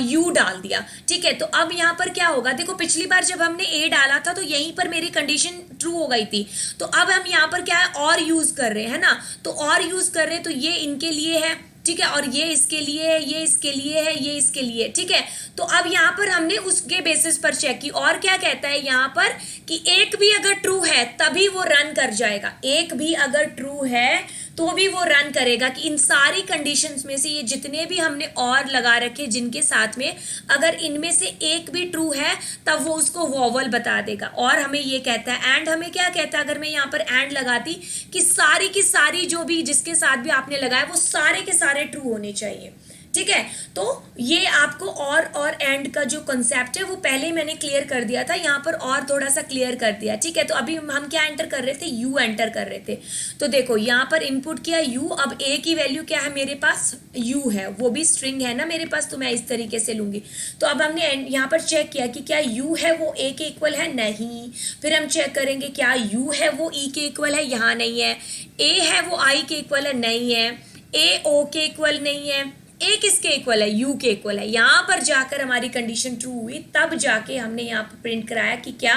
यू डाल दिया। ठीक है, तो अब यहाँ पर क्या होगा, देखो पिछली बार जब हमने ए डाला था तो यहीं पर मेरी कंडीशन ट्रू हो गई थी, तो अब हम यहाँ पर क्या है और यूज कर रहे हैं, है ना, तो और यूज कर रहे हैं, तो ये इनके लिए है। ठीक है, और ये इसके लिए है, ये इसके लिए है, ये इसके लिए। ठीक है, तो अब यहाँ पर हमने उसके बेसिस पर चेक की, और क्या कहता है यहाँ पर कि एक भी अगर ट्रू है तभी वो रन कर जाएगा, एक भी अगर ट्रू है तो भी वो रन करेगा, कि इन सारी कंडीशंस में से ये जितने भी हमने और लगा रखे जिनके साथ में अगर इनमें से एक भी ट्रू है तब वो उसको वोवल बता देगा। और हमें ये कहता है एंड, हमें क्या कहता है, अगर मैं यहाँ पर एंड लगाती कि सारी की सारी जो भी जिसके साथ भी आपने लगाया वो सारे के सारे ट्रू होने चाहिए। ठीक है। तो ये आपको और एंड का जो कंसेप्ट है वो पहले मैंने क्लियर कर दिया था, यहाँ पर और थोड़ा सा क्लियर कर दिया, ठीक है। तो अभी हम क्या एंटर कर रहे थे, यू एंटर कर रहे थे। तो देखो यहाँ पर इनपुट किया यू, अब ए की वैल्यू क्या है मेरे पास, यू है, वो भी स्ट्रिंग है ना मेरे पास, तो मैं इस तरीके से लूंगी। तो अब हमने यहाँ पर चेक किया कि क्या यू है वो ए के इक्वल है, नहीं। फिर हम चेक करेंगे क्या यू है वो ई के इक्वल है, यहाँ नहीं है। ए है वो आई के इक्वल है, नहीं है। ए ओ के इक्वल नहीं है। ए किसके इक्वल है, यू के इक्वल है। यहां पर जाकर हमारी कंडीशन ट्रू हुई, तब जाके हमने यहाँ पर प्रिंट कराया कि क्या,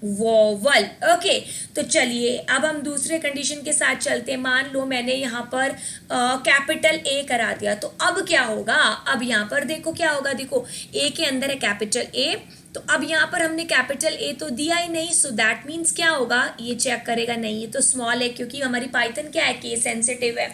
वोवल। ओके, तो चलिए अब हम दूसरे कंडीशन के साथ चलते हैं। मान लो मैंने यहाँ पर कैपिटल ए करा दिया, तो अब क्या होगा, अब यहाँ पर देखो क्या होगा, देखो ए के अंदर है कैपिटल ए, तो अब यहाँ पर हमने कैपिटल ए तो दिया ही नहीं, सो दैट मीन्स क्या होगा, ये चेक करेगा, नहीं ये तो स्मॉल है, क्योंकि हमारी पाइथन क्या है, केस सेंसिटिव है।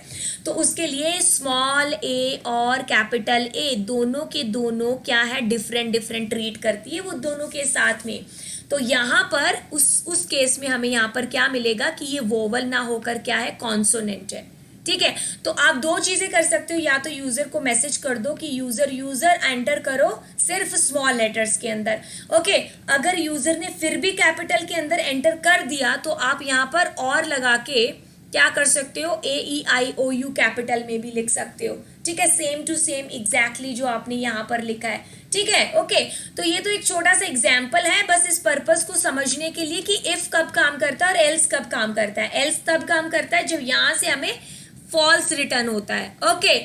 तो उसके लिए स्मॉल ए और कैपिटल ए दोनों के दोनों क्या है, डिफरेंट ट्रीट करती है वो दोनों के साथ में। तो यहाँ पर उस केस में हमें यहाँ पर क्या मिलेगा कि ये वोवल ना होकर क्या है, कॉन्सोनेंट है, ठीक है। तो आप दो चीजें कर सकते हो, या तो यूजर को मैसेज कर दो कि यूजर एंटर करो सिर्फ स्मॉल लेटर्स के अंदर। ओके, अगर यूजर ने फिर भी कैपिटल के अंदर एंटर कर दिया तो आप यहाँ पर और लगा के क्या कर सकते हो, AEIOU कैपिटल में भी लिख सकते हो, ठीक है। सेम टू सेम एग्जैक्टली जो आपने यहाँ पर लिखा है, ठीक है। ओके, तो ये तो एक छोटा सा एग्जाम्पल है बस इस पर्पस को समझने के लिए कि इफ कब काम करता है और एल्स कब काम करता है। एल्स तब काम करता है जब यहाँ से हमें फॉल्स रिटर्न होता है, ओके,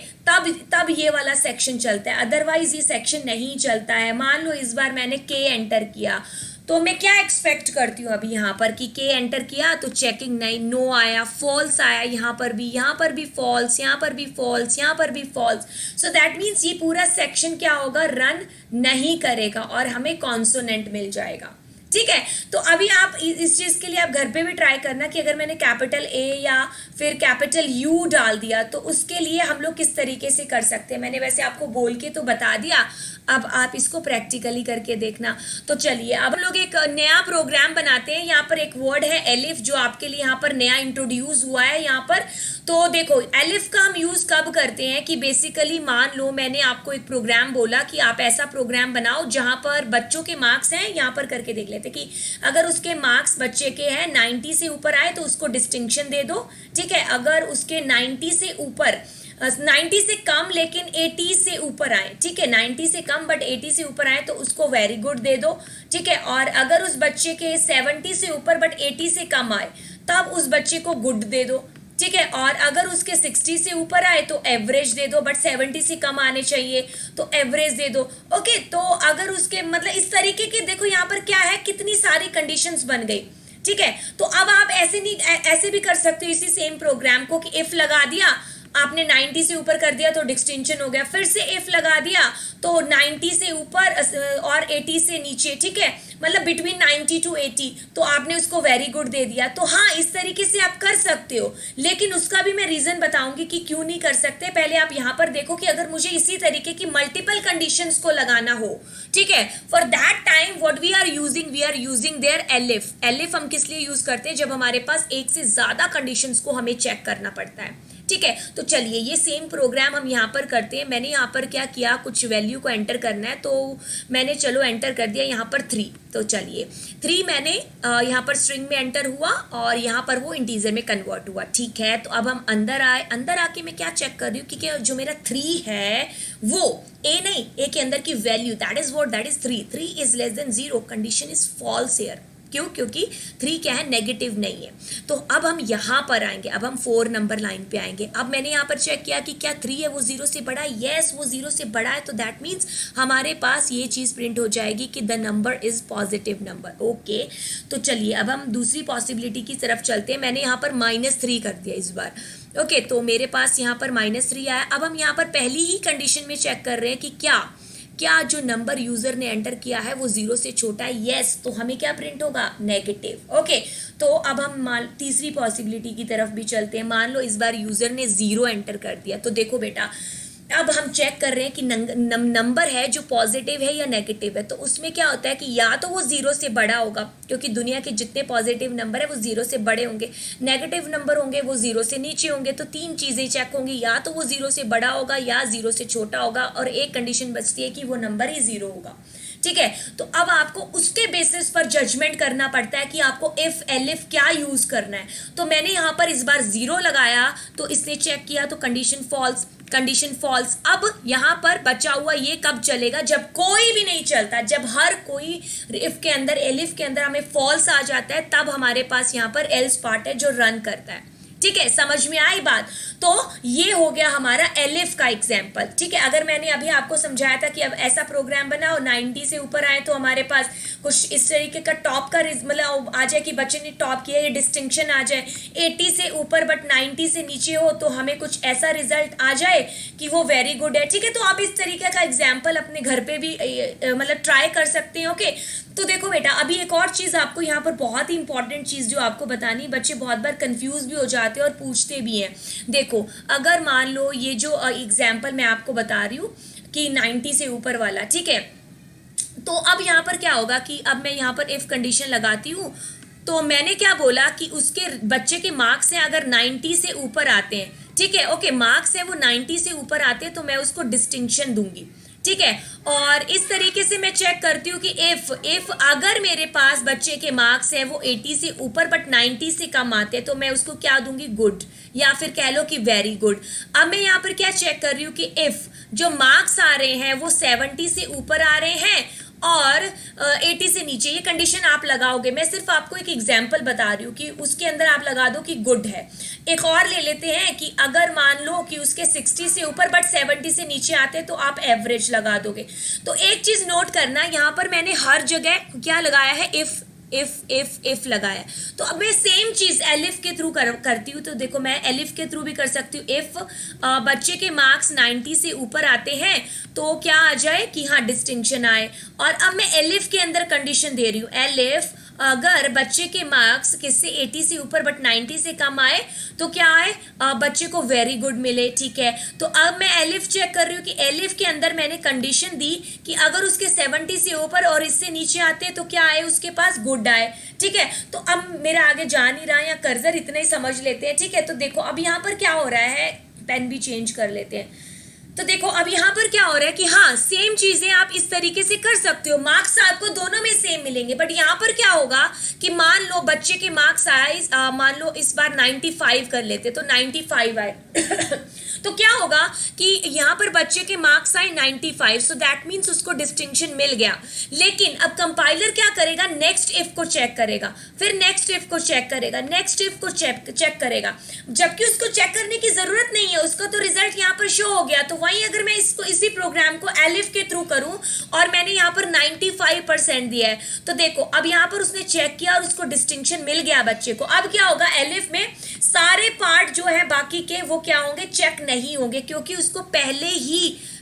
तब ये वाला सेक्शन चलता है, अदरवाइज ये सेक्शन नहीं चलता है। मान लो इस बार मैंने के एंटर किया, तो मैं क्या एक्सपेक्ट करती हूँ अभी यहाँ पर कि के एंटर किया तो चेकिंग नहीं, नो आया, फॉल्स आया, यहाँ पर भी फॉल्स, यहाँ पर भी फॉल्स, यहाँ पर भी फॉल्स। सो दैट मीन्स ये पूरा सेक्शन क्या होगा, रन नहीं करेगा और हमें कॉन्सोनेंट मिल जाएगा, ठीक है। तो अभी आप इस चीज के लिए आप घर पे भी ट्राई करना कि अगर मैंने कैपिटल ए या फिर कैपिटल यू डाल दिया तो उसके लिए हम लोग किस तरीके से कर सकते हैं। मैंने वैसे आपको बोल के तो बता दिया, अब आप इसको प्रैक्टिकली करके देखना। तो चलिए अब हम लोग एक नया प्रोग्राम बनाते हैं। यहाँ पर एक वर्ड है एलिफ जो आपके लिए यहाँ पर नया इंट्रोड्यूस हुआ है यहाँ पर। तो देखो एलिफ का हम यूज कब करते हैं कि बेसिकली मान लो मैंने आपको एक प्रोग्राम बोला कि आप ऐसा प्रोग्राम बनाओ जहां पर बच्चों के मार्क्स हैं, यहाँ पर करके देख लेते कि अगर उसके मार्क्स बच्चे के हैं 90 से ऊपर आए तो उसको डिस्टिंक्शन दे दो, ठीक है। अगर उसके 90 से ऊपर 90 से कम लेकिन 80 से ऊपर आए, ठीक है, 90 से कम बट 80 से ऊपर आए तो उसको वेरी गुड दे दो, ठीक है। और अगर उस बच्चे के 70 से ऊपर बट 80 से कम आए तब उस बच्चे को गुड दे दो, ठीक है। और अगर उसके 60 से ऊपर आए तो एवरेज दे दो, बट 70 से कम आने चाहिए तो एवरेज दे दो, ओके। तो अगर उसके मतलब इस तरीके के देखो यहाँ पर क्या है, कितनी सारी कंडीशंस बन गई, ठीक है। तो अब आप ऐसे भी कर सकते हो इसी सेम प्रोग्राम को कि इफ लगा दिया आपने 90 से ऊपर कर दिया तो डिस्टिंक्शन हो गया, फिर से इफ लगा दिया तो 90 से ऊपर और 80 से नीचे, ठीक है, मतलब बिटवीन 90 टू 80 तो आपने उसको वेरी गुड दे दिया। तो हाँ इस तरीके से आप कर सकते हो, लेकिन उसका भी मैं रीजन बताऊंगी कि क्यों नहीं कर सकते। पहले आप यहाँ पर देखो कि अगर मुझे इसी तरीके की मल्टीपल कंडीशंस को लगाना हो, ठीक है, for that time what we are using there elif. Elif हम किस लिए यूज करते हैं, जब हमारे पास एक से ज्यादा कंडीशंस को हमें चेक करना पड़ता है, ठीक है। तो चलिए ये सेम प्रोग्राम हम यहाँ पर करते हैं। मैंने यहाँ पर क्या किया, कुछ वैल्यू को एंटर करना है तो मैंने चलो एंटर कर दिया यहाँ पर 3। तो चलिए 3 मैंने यहाँ पर स्ट्रिंग में एंटर हुआ और यहाँ पर वो इंटीजर में कन्वर्ट हुआ, ठीक है। तो अब हम अंदर आए, अंदर आके मैं क्या चेक कर रही हूँ कि जो मेरा 3 है वो ए नहीं, ए के अंदर की value that is 3 is less than 0, condition is false here. क्यों, क्योंकि 3 क्या है, नेगेटिव नहीं है। तो अब हम यहाँ पर आएंगे, अब हम 4 नंबर लाइन पे आएंगे। अब मैंने यहाँ पर चेक किया कि क्या 3 है वो 0 से बड़ा है, यस वो 0 से बड़ा है, तो दैट मीन्स हमारे पास ये चीज प्रिंट हो जाएगी कि the number is positive number, okay. तो चलिए अब हम दूसरी पॉसिबिलिटी की तरफ चलते हैं। मैंने यहाँ पर -3 कर दिया इस बार, ओके। तो मेरे पास यहाँ पर -3 आया। अब हम यहाँ पर पहली ही कंडीशन में चेक कर रहे हैं कि क्या जो नंबर यूजर ने एंटर किया है वो 0 से छोटा है, यस, तो हमें क्या प्रिंट होगा, नेगेटिव, ओके। तो अब हम तीसरी पॉसिबिलिटी की तरफ भी चलते हैं। मान लो इस बार यूजर ने 0 एंटर कर दिया, तो देखो बेटा अब हम चेक कर रहे हैं कि नंबर है जो पॉजिटिव है या नेगेटिव है, तो उसमें क्या होता है कि या तो वो जीरो से बड़ा होगा, क्योंकि दुनिया के जितने पॉजिटिव नंबर है वो जीरो से बड़े होंगे, नेगेटिव नंबर होंगे वो जीरो से नीचे होंगे। तो तीन चीजें चेक होंगी, या तो वो जीरो से बड़ा होगा या जीरो से छोटा होगा, और एक कंडीशन बचती है कि वो नंबर ही जीरो होगा। ठीक है, तो अब आपको उसके बेसिस पर जजमेंट करना पड़ता है कि आपको इफ एलिफ क्या यूज करना है। तो मैंने यहाँ पर इस बार जीरो लगाया, तो इसने चेक किया तो कंडीशन फॉल्स, कंडीशन फॉल्स। अब यहाँ पर बचा हुआ ये कब चलेगा, जब कोई भी नहीं चलता, जब हर कोई इफ के अंदर एलिफ के अंदर हमें फॉल्स आ जाता है, तब हमारे पास यहाँ पर एल्स पार्ट है जो रन करता है। ठीक है, समझ में आई बात। तो ये हो गया हमारा एलिफ का एग्जाम्पल। ठीक है, अगर मैंने अभी आपको समझाया था कि अब ऐसा प्रोग्राम बनाओ 90 से ऊपर आए तो हमारे पास कुछ इस तरीके का टॉप का मतलब आ जाए कि बच्चे ने टॉप किया, ये डिस्टिंक्शन आ जाए। 80 से ऊपर बट 90 से नीचे हो तो हमें कुछ ऐसा रिजल्ट आ जाए कि वो वेरी गुड है। ठीक है, तो आप इस तरीके का एग्जाम्पल अपने घर पे भी मतलब ट्राई कर सकते हैं। ओके, तो देखो बेटा, अभी एक और चीज आपको यहाँ पर बहुत ही इंपॉर्टेंट चीज जो आपको बतानी, बच्चे बहुत बार कंफ्यूज भी हो जाते हैं और पूछते भी हैं। देखो, अगर मान लो ये जो एग्जाम्पल मैं आपको बता रही हूँ कि 90 से ऊपर वाला, ठीक है, तो अब यहाँ पर क्या होगा कि अब मैं यहाँ पर इफ कंडीशन लगाती हूँ, तो मैंने क्या बोला कि उसके बच्चे के मार्क्स हैं अगर 90 से ऊपर आते हैं, ठीक है, ओके, मार्क्स है वो 90 से ऊपर आते हैं तो मैं उसको डिस्टिंक्शन दूंगी। ठीक है, और इस तरीके से मैं चेक करती हूँ कि इफ अगर मेरे पास बच्चे के मार्क्स है वो 80 से ऊपर बट 90 से कम आते हैं तो मैं उसको क्या दूंगी, गुड, या फिर कह लो कि वेरी गुड। अब मैं यहाँ पर क्या चेक कर रही हूँ कि इफ जो मार्क्स आ रहे हैं वो 70 से ऊपर आ रहे हैं और 80 से नीचे, ये कंडीशन आप लगाओगे। मैं सिर्फ आपको एक एग्जाम्पल बता रही हूँ कि उसके अंदर आप लगा दो कि गुड है। एक और ले लेते हैं कि अगर मान लो कि उसके 60 से ऊपर बट 70 से नीचे आते तो आप एवरेज लगा दोगे। तो एक चीज नोट करना, यहाँ पर मैंने हर जगह क्या लगाया है, इफ लगाया। तो अब मैं सेम चीज एलिफ के थ्रू करती हूँ। तो देखो, मैं एलिफ के थ्रू भी कर सकती हूँ। इफ बच्चे के मार्क्स 90 से ऊपर आते हैं तो क्या आ जाए कि हाँ डिस्टिंक्शन आए। और अब मैं एलिफ के अंदर कंडीशन दे रही हूँ, एलिफ अगर बच्चे के मार्क्स किससे 80 से ऊपर बट 90 से कम आए तो क्या आए, बच्चे को वेरी गुड मिले। ठीक है, तो अब मैं एलिफ चेक कर रही हूँ कि एलिफ के अंदर मैंने कंडीशन दी कि अगर उसके 70 से ऊपर और इससे नीचे आते तो क्या आए, उसके पास गुड आए। ठीक है, तो अब मेरा आगे जा नहीं रहा, या कर्सर इतना ही समझ लेते हैं। ठीक है, तो देखो अब यहाँ पर क्या हो रहा है, पेन भी चेंज कर लेते हैं। तो देखो अब यहाँ पर क्या हो रहा है कि हाँ सेम चीजें आप इस तरीके से कर सकते हो, मार्क्स आपको दोनों में सेम मिलेंगे। बट यहाँ पर क्या होगा कि मान लो बच्चे के मार्क्स आए, मान लो इस बार 95 कर लेते तो 95 आए तो क्या होगा कि यहाँ पर बच्चे के मार्क्स आए 95, सो दैट मीन्स उसको डिस्टिंक्शन मिल गया। लेकिन अब कंपाइलर क्या करेगा, नेक्स्ट इफ को चेक करेगा, फिर नेक्स्ट इफ को चेक करेगा, नेक्स्ट इफ को चेक करेगा, जबकि उसको चेक करने की जरूरत नहीं है, उसका तो रिजल्ट यहाँ पर शो हो गया। तो वहीं अगर मैं इसको इसी प्रोग्राम को एलिफ के थ्रू करूं और मैंने यहाँ पर 95% दिया है, तो देखो अब यहाँ पर उसने चेक किया और उसको डिस्टिंक्शन मिल गया बच्चे को। अब क्या होगा, एलिफ में सारे पार्ट जो है बाकी के वो क्या होंगे, चेक नहीं होंगे, क्योंकि उसको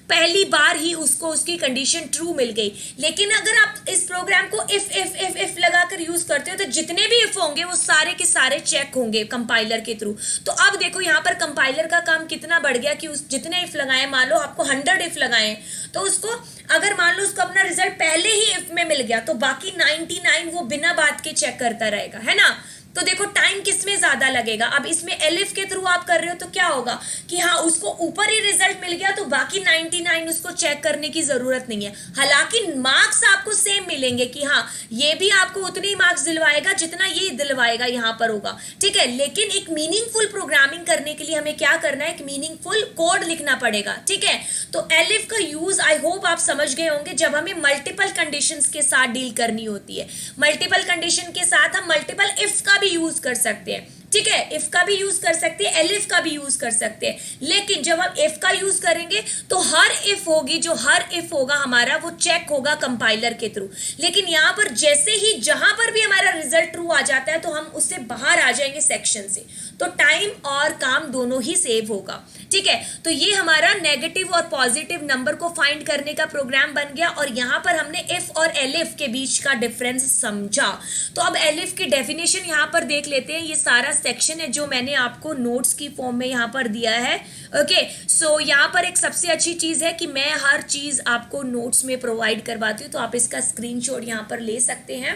पहली बार ही उसको उसकी कंडीशन ट्रू मिल गई। लेकिन अगर आप इस प्रोग्राम को इफ लगाकर यूज करते हो तो जितने भी इफ होंगे वो सारे के सारे चेक होंगे कंपाइलर के थ्रू। तो अब देखो यहाँ पर कंपाइलर का काम कितना बढ़ गया कि उस जितने इफ लगाए, मान लो आपको 100 इफ लगाए तो उसको अगर मान लो उसको अपना रिजल्ट पहले ही इफ में मिल गया तो बाकी 99 वो बिना बात के चेक करता रहेगा, है ना। तो देखो टाइम किसमें ज्यादा लगेगा, अब इसमें एलिफ के थ्रू आप कर रहे हो तो क्या होगा कि हाँ उसको ऊपर ही रिजल्ट मिल गया तो बाकी 99 उसको चेक करने की जरूरत नहीं है। हालांकि मार्क्स आपको सेम मिलेंगे कि हाँ ये भी आपको उतने ही मार्क्स दिलवाएगा जितना ये दिलवाएगा यहाँ पर होगा, ठीक है। लेकिन एक मीनिंगफुल प्रोग्रामिंग करने के लिए हमें क्या करना है, एक मीनिंगफुल कोड लिखना पड़ेगा, ठीक है। तो एलिफ का यूज आई होप आप समझ गए होंगे, जब हमें मल्टीपल कंडीशंस के साथ डील करनी होती है। मल्टीपल कंडीशन के साथ हम मल्टीपल इफ का भी यूज कर सकते हैं, ठीक है, इफ का भी यूज कर सकते हैं, एलिफ का भी यूज कर सकते हैं। लेकिन जब हम इफ का यूज करेंगे तो हर इफ होगी, जो हर इफ होगा हमारा वो चेक होगा कंपाइलर के थ्रू। लेकिन यहाँ पर जैसे ही जहां पर भी हमारा रिजल्ट ट्रू आ जाता है तो हम उससे बाहर आ जाएंगे सेक्शन से, तो टाइम और काम दोनों ही सेव होगा, ठीक है। तो ये हमारा नेगेटिव और पॉजिटिव नंबर को फाइंड करने का प्रोग्राम बन गया और यहाँ पर हमने इफ और एलिफ के बीच का डिफरेंस समझा। तो अब एलिफ की डेफिनेशन यहाँ पर देख लेते हैं। ये सारा सेक्शन है जो मैंने आपको नोट्स की फॉर्म में यहाँ पर दिया है। ओके, सो यहाँ पर एक सबसे अच्छी चीज़ है कि मैं हर चीज़ आपको नोट्स में प्रोवाइड करवाती हूँ, तो आप इसका स्क्रीनशॉट यहाँ पर ले सकते हैं।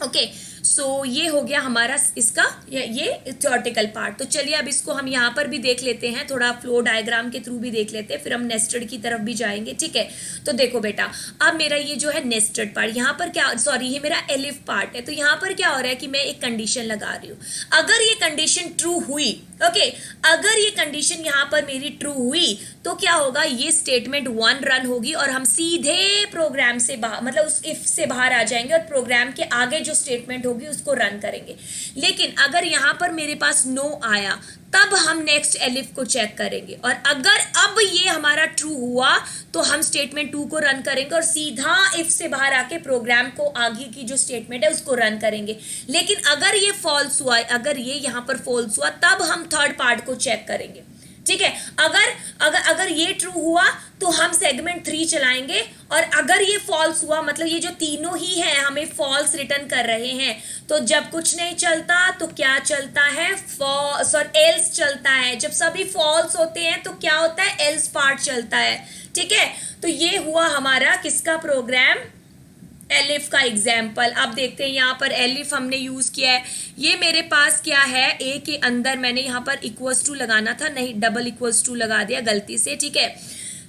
ओके, सो ये हो गया हमारा इसका ये थ्योरेटिकल पार्ट। तो चलिए अब इसको हम यहाँ पर भी देख लेते हैं, थोड़ा फ्लो डायग्राम के थ्रू भी देख लेते हैं, फिर हम नेस्टेड की तरफ भी जाएंगे। ठीक है, तो देखो बेटा, अब मेरा ये जो है नेस्टेड पार्ट, यहाँ पर क्या, सॉरी ये मेरा एलिफ पार्ट है। तो यहाँ पर क्या हो रहा है कि मैं एक कंडीशन लगा रही हूँ, अगर ये कंडीशन ट्रू हुई, ओके, अगर ये कंडीशन यहाँ पर मेरी ट्रू हुई तो क्या होगा, ये स्टेटमेंट 1 रन होगी और हम सीधे प्रोग्राम से बाहर, मतलब उस इफ से बाहर आ जाएंगे और प्रोग्राम के आगे जो स्टेटमेंट होगी उसको रन करेंगे। लेकिन अगर यहाँ पर मेरे पास नो आया तब हम नेक्स्ट एलिफ को चेक करेंगे, और अगर अब ये हमारा ट्रू हुआ तो हम स्टेटमेंट 2 को रन करेंगे और सीधा इफ से बाहर आके प्रोग्राम को आगे की जो स्टेटमेंट है उसको रन करेंगे। लेकिन अगर ये फॉल्स हुआ, अगर ये यहाँ पर फॉल्स हुआ, तब हम थर्ड पार्ट को चेक करेंगे। ठीक है, अगर ये ट्रू हुआ तो हम सेगमेंट 3 चलाएंगे, और अगर ये फॉल्स हुआ, मतलब ये जो तीनों ही है हमें फॉल्स रिटर्न कर रहे हैं, तो जब कुछ नहीं चलता तो क्या चलता है, एल्स चलता है। जब सभी फॉल्स होते हैं तो क्या होता है, एल्स पार्ट चलता है। ठीक है, तो ये हुआ हमारा किसका प्रोग्राम, एलिफ का एग्जाम्पल। अब देखते हैं यहाँ पर एलिफ हमने यूज किया है, ये मेरे पास क्या है, ए के अंदर मैंने यहाँ पर इक्वल्स टू लगाना था, नहीं डबल इक्वल्स टू लगा दिया गलती से। ठीक है,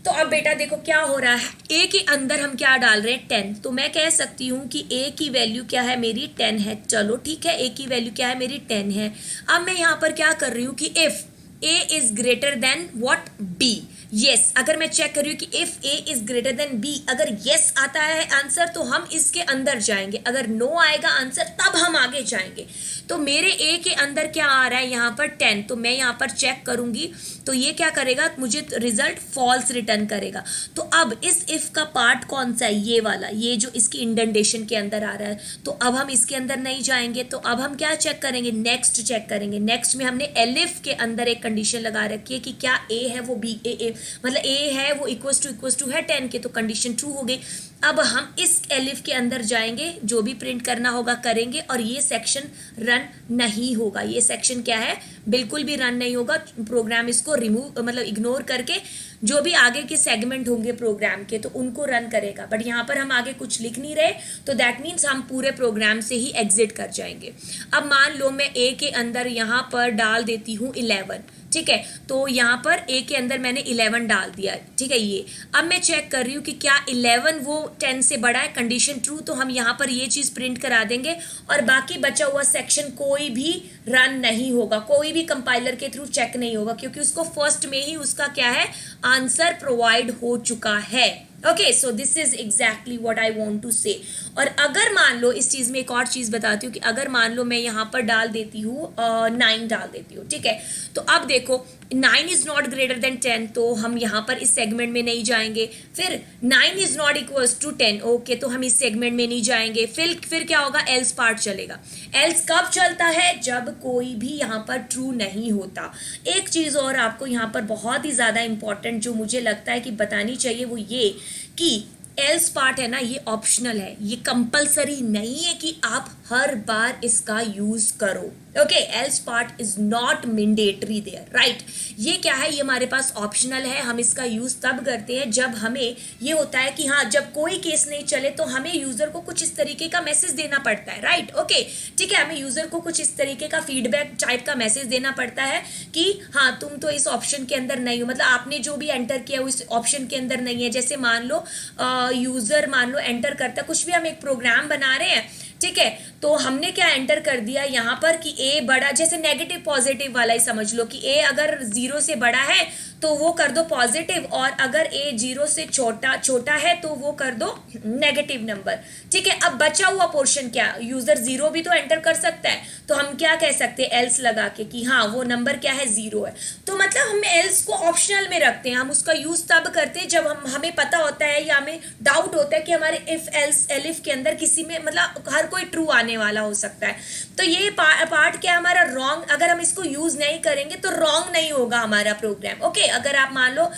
तो अब बेटा देखो क्या हो रहा है, ए के अंदर हम क्या डाल रहे हैं, 10। तो मैं कह सकती हूँ कि ए की वैल्यू क्या है, मेरी 10 है। चलो ठीक है, ए की वैल्यू क्या है, मेरी 10 है। अब मैं यहाँ पर क्या कर रही हूँ कि if A is greater than what, B. Yes, अगर मैं चेक कर रही हूँ कि if A is greater than B, अगर यस आता है आंसर तो हम इसके अंदर जाएंगे, अगर नो आएगा आंसर तब हम आगे जाएंगे। तो मेरे ए के अंदर क्या आ रहा है यहाँ पर 10, तो मैं यहाँ पर चेक करूंगी तो ये क्या करेगा, मुझे रिजल्ट फॉल्स रिटर्न करेगा। तो अब इस इफ का पार्ट कौन सा है, ये वाला, ये जो इसकी इंडेंटेशन के अंदर आ रहा है। तो अब हम इसके अंदर नहीं जाएंगे, तो अब हम क्या चेक करेंगे, नेक्स्ट चेक करेंगे। नेक्स्ट में हमने एलिफ के अंदर एक कंडीशन लगा रखी है कि क्या ए है वो बी, ए मतलब ए है वो इक्वल्स टू है 10 के, तो कंडीशन ट्रू हो गई। अब हम इस एलिफ के अंदर जाएंगे, जो भी प्रिंट करना होगा करेंगे, और ये सेक्शन रन नहीं होगा। ये सेक्शन क्या है, बिल्कुल भी रन नहीं होगा। प्रोग्राम इसको रिमूव, मतलब इग्नोर करके जो भी आगे के सेगमेंट होंगे प्रोग्राम के तो उनको रन करेगा। बट यहाँ पर हम आगे कुछ लिख नहीं रहे, तो दैट मीन्स हम पूरे प्रोग्राम से ही एग्जिट कर जाएंगे। अब मान लो मैं ए के अंदर यहाँ पर डाल देती हूँ 11। ठीक है, तो यहाँ पर ए के अंदर मैंने 11 डाल दिया। ठीक है, ये अब मैं चेक कर रही हूँ कि क्या 11 वो 10 से बड़ा है, कंडीशन ट्रू, तो हम यहाँ पर ये चीज़ प्रिंट करा देंगे और बाकी बचा हुआ सेक्शन कोई भी रन नहीं होगा, कोई भी कंपाइलर के थ्रू चेक नहीं होगा, क्योंकि उसको फर्स्ट में ही उसका क्या है, आंसर प्रोवाइड हो चुका है। Okay, so this is exactly what I want to say. और अगर मान लो, इस चीज में एक और चीज बताती हूँ कि अगर मान लो मैं यहाँ पर डाल देती हूँ 9 डाल देती हूँ। ठीक है, तो अब देखो 9 इज नॉट ग्रेटर देन 10, तो हम यहाँ पर इस सेगमेंट में नहीं जाएंगे। फिर 9 is not equals to 10, okay, तो हम इस सेगमेंट में नहीं जाएंगे। फिर क्या होगा, एल्स पार्ट चलेगा। एल्स कब चलता है, जब कोई भी यहाँ पर ट्रू नहीं होता। एक चीज और आपको यहाँ पर बहुत ही ज्यादा इंपॉर्टेंट जो मुझे लगता है कि बतानी चाहिए, वो ये कि एल्स पार्ट है ना, ये ऑप्शनल है, ये कंपलसरी नहीं है कि आप हर बार इसका यूज करो। Okay, else part is not mandatory there, right. ये क्या है, ये हमारे पास ऑप्शनल है। हम इसका यूज तब करते हैं जब हमें ये होता है कि हाँ, जब कोई केस नहीं चले तो हमें यूजर को कुछ इस तरीके का मैसेज देना पड़ता है, राइट। ओके, ठीक है, हमें यूजर को कुछ इस तरीके का फीडबैक टाइप का मैसेज देना पड़ता है कि हाँ, तुम तो इस ऑप्शन के अंदर नहीं हो, मतलब आपने जो भी एंटर किया वो इस ऑप्शन के अंदर नहीं है। जैसे मान लो यूजर मान लो एंटर करता है, कुछ भी हम एक प्रोग्राम बना रहे हैं, ठीक है, तो हमने क्या एंटर कर दिया यहाँ पर कि ए बड़ा, जैसे नेगेटिव पॉजिटिव वाला ही समझ लो कि ए अगर 0 से बड़ा है तो वो कर दो पॉजिटिव, और अगर ए 0 से छोटा है तो वो कर दो नेगेटिव नंबर। ठीक है, अब बचा हुआ पोर्शन क्या, यूजर 0 भी तो एंटर कर सकता है, तो हम क्या कह सकते हैं, एल्स लगा के कि हाँ वो नंबर क्या है, 0 है। तो मतलब हम एल्स को ऑप्शनल में रखते हैं, हम उसका यूज तब करते हैं जब हमें पता होता है या हमें डाउट होता है कि हमारे इफ एल्स एलिफ के अंदर किसी में मतलब हर कोई ट्रू आने वाला हो सकता है। तो ये पार्ट क्या हमारा रॉन्ग, अगर हम इसको यूज नहीं करेंगे तो रॉन्ग नहीं होगा हमारा प्रोग्राम। ओके, अगर आप मान लो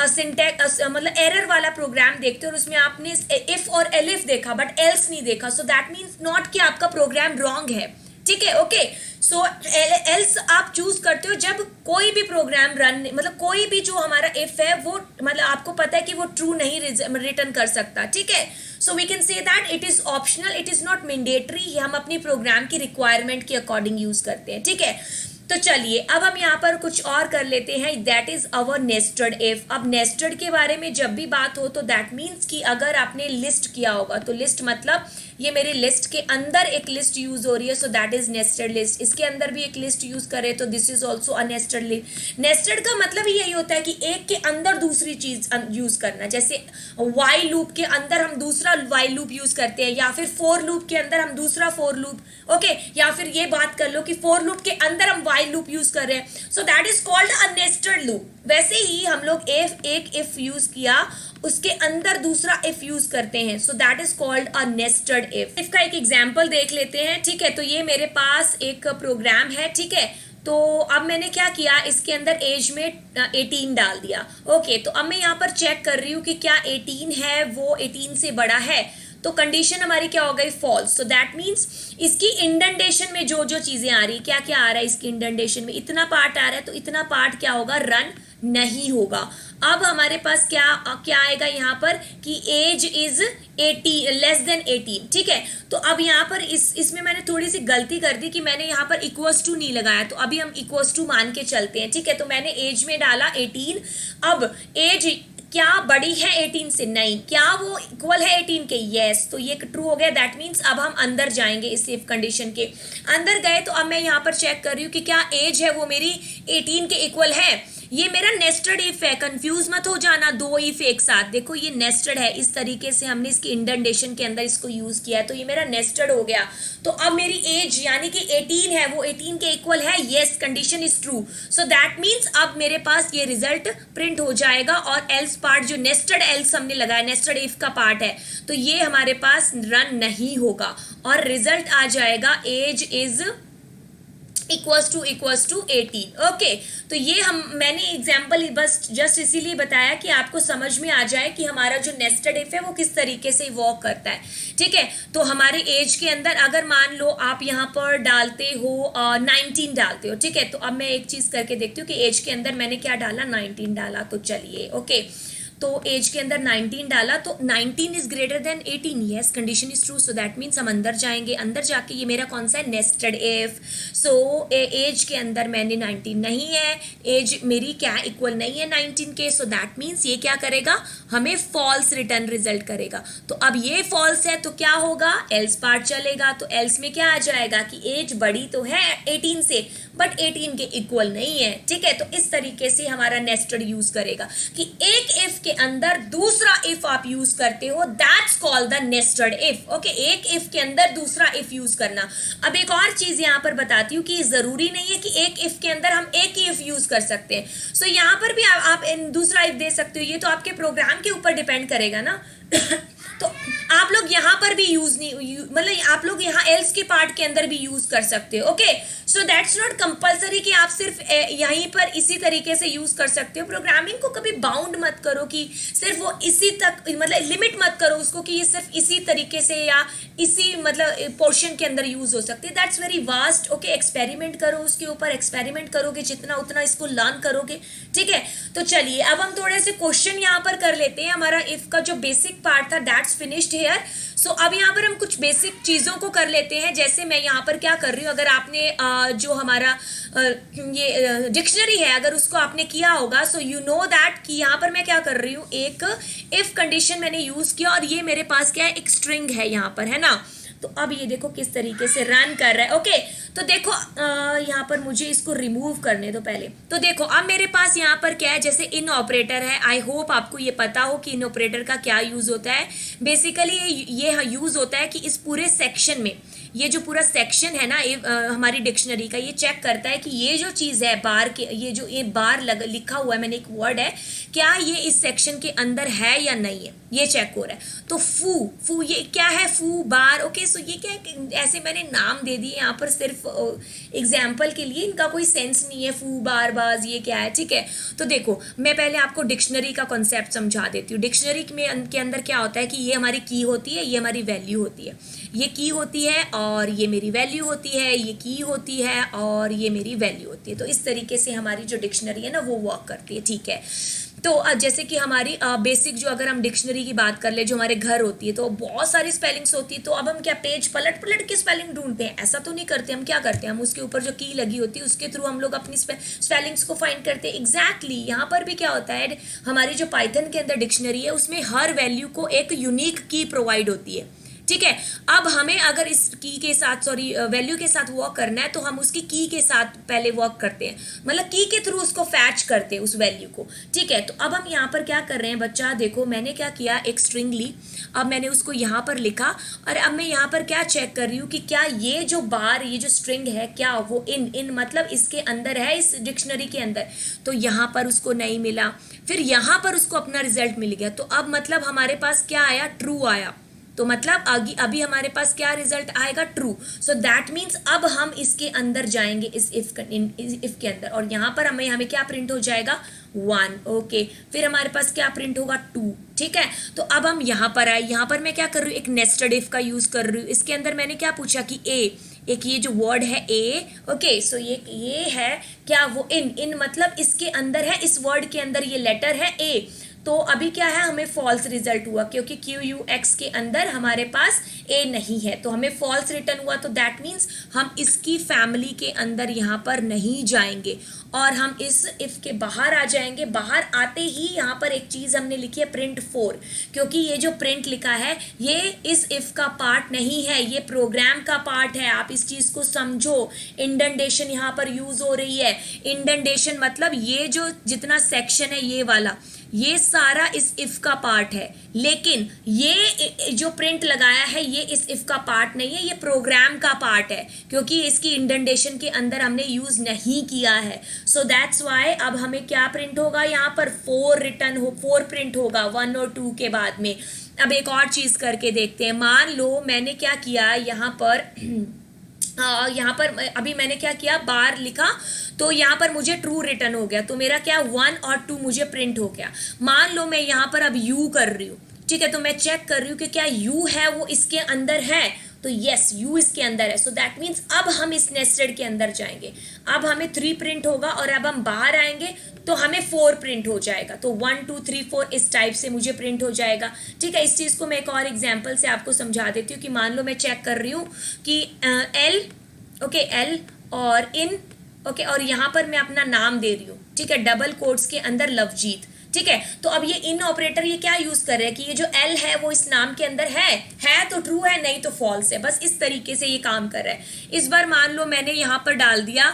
सिंटैक्स मतलब एरर वाला प्रोग्राम देखते हो और उसमें आपने इफ और एलिफ देखा बट एल्स नहीं देखा, सो दैट मीन्स नॉट कि आपका प्रोग्राम रॉन्ग है। ठीक है, ओके। सो एल्स आप चूज करते हो जब कोई भी प्रोग्राम रन, मतलब कोई भी जो हमारा इफ है वो मतलब आपको पता है कि वो ट्रू नहीं रिटर्न कर सकता, ठीक है। So we can say that it is optional, it is not mandatory, हम अपनी प्रोग्राम की रिक्वायरमेंट के अकॉर्डिंग यूज करते हैं, ठीक है। तो चलिए अब हम यहाँ पर कुछ और कर लेते हैं, that is our nested if. अब नेस्टेड के बारे में जब भी बात हो तो दैट मीन्स कि अगर आपने लिस्ट किया होगा, तो लिस्ट मतलब ये मेरे लिस्ट के अंदर एक लिस्ट यूज हो रही है, so that is nested list. इसके अंदर भी एक लिस्ट यूज करे तो this is also a nested list. Nested का मतलब ही यही होता है कि एक के अंदर दूसरी चीज यूज करना, जैसे वाइल लूप के अंदर हम दूसरा वाइल लूप यूज करते हैं, या फिर फोर लूप के अंदर हम दूसरा फोर लूप, ओके। या फिर ये बात कर लो कि फोर लूप के अंदर हम वाइल लूप यूज कर रहे हैं, so that is called a nested loop. वैसे ही हम लोग एक इफ यूज किया, उसके अंदर दूसरा इफ यूज करते हैं, so that is called a nested if. If का एक एग्जांपल देख लेते हैं, ठीक है। तो ये मेरे पास एक प्रोग्राम है, ठीक है। तो अब मैंने क्या किया, इसके अंदर एज में 18 डाल दिया, ओके। तो अब मैं यहाँ पर चेक कर रही हूँ कि क्या 18 है वो 18 से बड़ा है, तो कंडीशन हमारी क्या हो गई, फॉल्स। सो दैट मीन्स इसकी इंडेंटेशन में जो जो चीजें आ रही, क्या क्या आ रहा है इसकी इंडेंटेशन में, इतना पार्ट आ रहा है, तो इतना पार्ट क्या होगा, रन नहीं होगा। अब हमारे पास क्या क्या आएगा यहाँ पर कि एज इज 80 लेस देन 18, ठीक है। तो अब यहाँ पर इसमें मैंने थोड़ी सी गलती कर दी कि मैंने यहाँ पर इक्वल्स टू नहीं लगाया, तो अभी हम इक्वल्स टू मान के चलते हैं, ठीक है। तो मैंने एज में डाला 18, अब एज क्या बड़ी है 18 से, नहीं। क्या वो इक्वल है 18 के, यस। तो ये ट्रू हो गया, दैट मीन्स अब हम अंदर जाएंगे इस इफ कंडीशन के अंदर गए, तो अब मैं यहाँ पर चेक कर रही हूँ कि क्या एज है वो मेरी 18 के इक्वल है। ये मेरा नेस्टेड इफ है, कंफ्यूज मत हो जाना दो इफ एक साथ, देखो ये नेस्टेड है, इस तरीके से हमने इसकी इंडेंटेशन के अंदर इसको यूज किया है, तो ये मेरा नेस्टेड हो गया। तो अब मेरी एज यानी कि 18 है वो 18 के इक्वल है, yes, condition is true. So that means अब मेरे पास ये रिजल्ट प्रिंट हो जाएगा, और एल्स पार्ट जो नेस्टेड एल्स हमने लगाया, नेस्टेड इफ का पार्ट है, तो ये हमारे पास रन नहीं होगा, और रिजल्ट आ जाएगा age is equals to 18, okay. तो ये मैंने एग्जांपल बस जस्ट इसीलिए बताया कि आपको समझ में आ जाए कि हमारा जो नेस्टेड इफ है वो किस तरीके से वर्क करता है, ठीक है। तो हमारे एज के अंदर अगर मान लो आप यहाँ पर डालते हो 19 डालते हो, ठीक है। तो अब मैं एक चीज करके देखती हूँ कि एज के अंदर मैंने क्या डाला, 19 डाला, तो चलिए, ओके। तो एज के अंदर 19 डाला, तो 19 is greater then 18, yes, condition is true. So that means हम अंदर जाएंगे, अंदर जाके ये मेरा कौन सा है, नेस्टेड इफ। सो एज के अंदर मैंने 19 नहीं है, एज मेरी क्या इक्वल नहीं है 19 के, सो दैट मीन्स ये क्या करेगा, हमें फॉल्स रिटर्न रिजल्ट करेगा। तो अब ये फॉल्स है तो क्या होगा, एल्स पार्ट चलेगा, तो एल्स में क्या आ जाएगा कि एज बड़ी तो है 18 से, बट 18 के इक्वल नहीं है, ठीक है। तो इस तरीके से हमारा नेस्टेड यूज करेगा कि एक इफ के अंदर दूसरा इफ आप यूज करते हो, that's called the nested if, okay. एक इफ के अंदर दूसरा इफ यूज करना। अब एक और चीज यहां पर बताती हूँ कि जरूरी नहीं है कि एक इफ के अंदर हम एक ही इफ यूज कर सकते हैं, सो यहां पर भी आप दूसरा इफ दे सकते हो, ये तो आपके प्रोग्राम के ऊपर डिपेंड करेगा ना। तो आप लोग यहाँ पर भी यूज नहीं, मतलब आप लोग यहाँ एल्स के पार्ट के अंदर भी यूज कर सकते हो, okay. So that's not compulsory कि आप सिर्फ यहीं पर इसी तरीके से यूज कर सकते हो। प्रोग्रामिंग को कभी बाउंड मत करो कि सिर्फ वो इसी तक, मतलब लिमिट मत करो उसको कि ये सिर्फ इसी तरीके से या इसी मतलब पोर्शन के अंदर यूज हो सकती है, that's very vast, okay. Experiment करो उसके ऊपर, एक्सपेरिमेंट करोगे जितना उतना इसको लर्न करोगे, ठीक है। तो चलिए अब हम थोड़े से क्वेश्चन यहाँ पर कर लेते हैं। हमारा इफ का जो बेसिक पार्ट था दैट्स फिनिश्ड हियर। सो अब यहाँ पर हम कुछ बेसिक चीजों को कर लेते हैं, जैसे मैं यहाँ पर क्या कर रही हूँ, अगर आपने जो हमारा ये डिक्शनरी है अगर उसको आपने किया होगा, सो यू नो दैट कि यहाँ पर मैं क्या कर रही हूँ, एक इफ कंडीशन मैंने यूज किया, और ये मेरे पास क्या है, एक स्ट्रिंग है यहाँ पर, है ना। तो अब ये देखो किस तरीके से रन कर रहा है, ओके। तो देखो यहाँ पर मुझे इसको रिमूव करने दो पहले। तो देखो अब मेरे पास यहाँ पर क्या है, जैसे इन ऑपरेटर है, आई होप आपको ये पता हो कि इन ऑपरेटर का क्या यूज होता है। बेसिकली ये यूज होता है कि इस पूरे सेक्शन में, ये जो पूरा सेक्शन है ना हमारी डिक्शनरी का, ये चेक करता है कि ये जो चीज़ है बार के, ये जो ये बार लिखा हुआ है, मैंने एक वर्ड है, क्या ये इस सेक्शन के अंदर है या नहीं है, ये चेक हो रहा है। तो फू ये क्या है, फू बार, ओके। सो ये क्या है, ऐसे मैंने नाम दे दिए यहाँ पर सिर्फ एग्जाम्पल के लिए, इनका कोई सेंस नहीं है, फू बार बाज ये क्या है, ठीक है। तो देखो मैं पहले आपको डिक्शनरी का कॉन्सेप्ट समझा देती हूँ। डिक्शनरी में के अंदर क्या होता है कि ये हमारी की होती है, ये हमारी वैल्यू होती है। ये की होती है और ये मेरी वैल्यू होती है, ये की होती है और ये मेरी वैल्यू होती है। तो इस तरीके से हमारी जो डिक्शनरी है ना वो वर्क करती है, ठीक है। तो जैसे कि हमारी बेसिक जो अगर हम डिक्शनरी की बात कर ले, जो हमारे घर होती है तो बहुत सारी स्पेलिंग्स होती है, तो अब हम क्या पेज पलट पलट के स्पेलिंग ढूंढते हैं? ऐसा तो नहीं करते। हम क्या करते हैं, हम उसके ऊपर जो की लगी होती है उसके थ्रू हम लोग अपनी स्पेलिंग्स को फाइंड करते हैं। एग्जैक्टली यहाँ पर भी क्या होता है, हमारी जो पाइथन के अंदर डिक्शनरी है उसमें हर वैल्यू को एक यूनिक की प्रोवाइड होती है, ठीक है। अब हमें अगर इस की के साथ वैल्यू के साथ वर्क करना है तो हम उसकी की के साथ पहले वर्क करते हैं, मतलब की के थ्रू उसको फैच करते हैं उस वैल्यू को, ठीक है। तो अब हम यहाँ पर क्या कर रहे हैं बच्चा, देखो मैंने क्या किया, एक स्ट्रिंग ली, अब मैंने उसको यहाँ पर लिखा और अब मैं यहाँ पर क्या चेक कर रही हूँ कि क्या ये जो बार, ये जो स्ट्रिंग है क्या वो इन मतलब इसके अंदर है, इस डिक्शनरी के अंदर। तो यहाँ पर उसको नहीं मिला, फिर यहाँ पर उसको अपना रिजल्ट मिल गया। तो अब मतलब हमारे पास क्या आया, ट्रू आया। तो मतलब अभी हमारे पास क्या रिजल्ट आएगा, ट्रू। सो दैट मीन्स अब हम इसके अंदर जाएंगे, इस इफ के अंदर, और यहाँ पर हमें क्या प्रिंट हो जाएगा, 1, ओके। फिर हमारे पास क्या प्रिंट होगा, 2, ठीक है। तो अब हम यहाँ पर आए, यहाँ पर मैं क्या कर रही हूँ, एक नेस्टेड इफ का यूज कर रही हूँ। इसके अंदर मैंने क्या पूछा कि एक ये जो वर्ड है ए, ओके, सो ये है क्या, वो इन मतलब इसके अंदर है, इस वर्ड के अंदर ये लेटर है ए। तो अभी क्या है, हमें फॉल्स रिजल्ट हुआ क्योंकि QUX के अंदर हमारे पास ए नहीं है, तो हमें फॉल्स रिटर्न हुआ। तो दैट मीन्स हम इसकी फैमिली के अंदर यहाँ पर नहीं जाएंगे और हम इस इफ के बाहर आ जाएंगे। बाहर आते ही यहाँ पर एक चीज हमने लिखी है, प्रिंट 4, क्योंकि ये जो प्रिंट लिखा है ये इस इफ का पार्ट नहीं है, ये प्रोग्राम का पार्ट है। आप इस चीज को समझो, इंडेंटेशन यहाँ पर यूज हो रही है। इंडेंटेशन मतलब ये जो जितना सेक्शन है ये वाला, ये सारा इस इफ का पार्ट है, लेकिन ये जो प्रिंट लगाया है ये इस इफ का पार्ट नहीं है, ये प्रोग्राम का पार्ट है, क्योंकि इसकी इंडेंटेशन के अंदर हमने यूज नहीं किया है। सो दैट्स वाई अब हमें क्या प्रिंट होगा, यहाँ पर 4 प्रिंट होगा 1 और 2 के बाद में। अब एक और चीज करके देखते हैं। मान लो मैंने क्या किया यहाँ पर अभी मैंने क्या किया, बार लिखा, तो यहाँ पर मुझे ट्रू रिटर्न हो गया, तो मेरा क्या 1 और 2 मुझे प्रिंट हो गया। मान लो मैं यहाँ पर अब यू कर रही हूँ, ठीक है, तो मैं चेक कर रही हूँ कि क्या यू है वो इसके अंदर है, तो यस यू इसके अंदर है। सो दैट मीन्स अब हम इस नेस्टेड के अंदर जाएंगे, अब हमें 3 प्रिंट होगा और अब हम बाहर आएंगे तो हमें 4 प्रिंट हो जाएगा। तो 1 2 3 4 इस टाइप से मुझे प्रिंट हो जाएगा, ठीक है। इस चीज को मैं एक और एग्जांपल से आपको समझा देती हूँ कि मान लो मैं चेक कर रही हूँ कि एल, ओके, एल और इन, ओके, और यहाँ पर मैं अपना नाम दे रही हूँ, ठीक है, डबल कोट्स के अंदर लवजीत, ठीक है। तो अब ये इन ऑपरेटर ये क्या यूज कर रहे हैं कि ये जो एल है वो इस नाम के अंदर है तो ट्रू है, नहीं तो फॉल्स है। बस इस तरीके से ये काम कर रहा है। इस बार मान लो मैंने यहाँ पर डाल दिया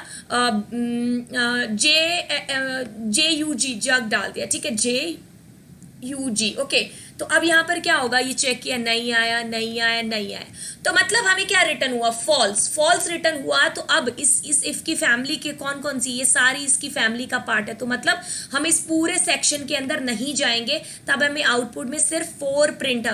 JUG, जग डाल दिया, ठीक है, JUG, ओके। तो अब यहाँ पर क्या होगा, ये चेक किया, नहीं आया, नहीं आया, नहीं आया, तो मतलब हमें क्या रिटर्न हुआ, फॉल्स रिटर्न हुआ। तो अब इस इफ की फैमिली के कौन कौन सी, ये सारी इसकी फैमिली का पार्ट है, तो मतलब हम इस पूरे सेक्शन के अंदर नहीं जाएंगे, तब हमें आउटपुट में सिर्फ 4 प्रिंट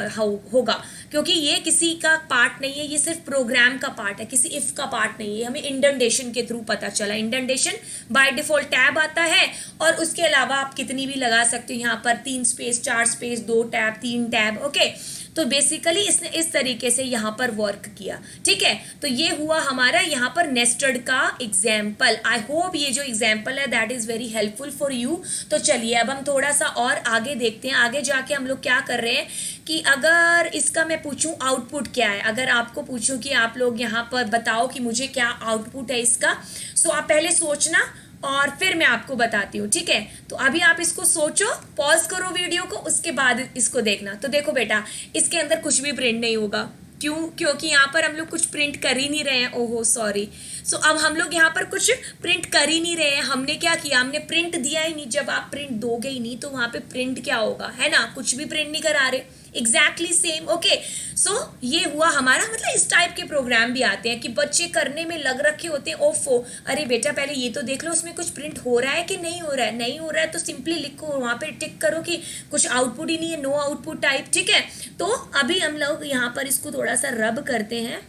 होगा, क्योंकि ये किसी का पार्ट नहीं है, ये सिर्फ प्रोग्राम का पार्ट है, किसी इफ का पार्ट नहीं है। हमें इंडेंटेशन के थ्रू पता चला। इंडेंटेशन बाय डिफॉल्ट टैब आता है और उसके अलावा आप कितनी भी लगा सकते हो, यहाँ पर 3 space 4 space 2 tab 3 tab, okay. तो बेसिकली इसने इस तरीके से यहाँ पर वर्क किया, ठीक है। तो ये हुआ हमारा यहाँ पर नेस्टेड का एग्जाम्पल। आई होप ये जो एग्जाम्पल है that is very helpful for you. तो चलिए अब हम थोड़ा सा और आगे देखते हैं। आगे जाके हम लोग क्या कर रहे हैं कि अगर इसका मैं पूछूं आउटपुट क्या है, अगर आपको पूछूं कि आप लोग यहाँ पर बताओ कि मुझे क्या आउटपुट है इसका, सो आप पहले सोचना और फिर मैं आपको बताती हूँ, ठीक है। तो अभी आप इसको सोचो, पॉज करो वीडियो को, उसके बाद इसको देखना। तो देखो बेटा, इसके अंदर कुछ भी प्रिंट नहीं होगा, क्यों, क्योंकि यहाँ पर हम लोग कुछ प्रिंट कर ही नहीं रहे हैं। ओहो सॉरी। सो अब हम लोग यहाँ पर कुछ प्रिंट कर ही नहीं रहे हैं। हमने क्या किया, हमने प्रिंट दिया ही नहीं। जब आप प्रिंट दोगे ही नहीं तो वहां पे प्रिंट क्या होगा, है ना, कुछ भी प्रिंट नहीं करा रहे। Exactly same, okay. सो ये हुआ हमारा, मतलब इस टाइप के प्रोग्राम भी आते हैं कि बच्चे करने में लग रखे होते हैं, ओफो अरे बेटा पहले ये तो देख लो उसमें कुछ प्रिंट हो रहा है कि नहीं हो रहा है। नहीं हो रहा है तो सिंपली लिखो, वहां पे टिक करो कि कुछ आउटपुट ही नहीं है, नो आउटपुट टाइप, ठीक है। तो अभी हम लोग यहाँ पर इसको थोड़ा सा रब करते हैं,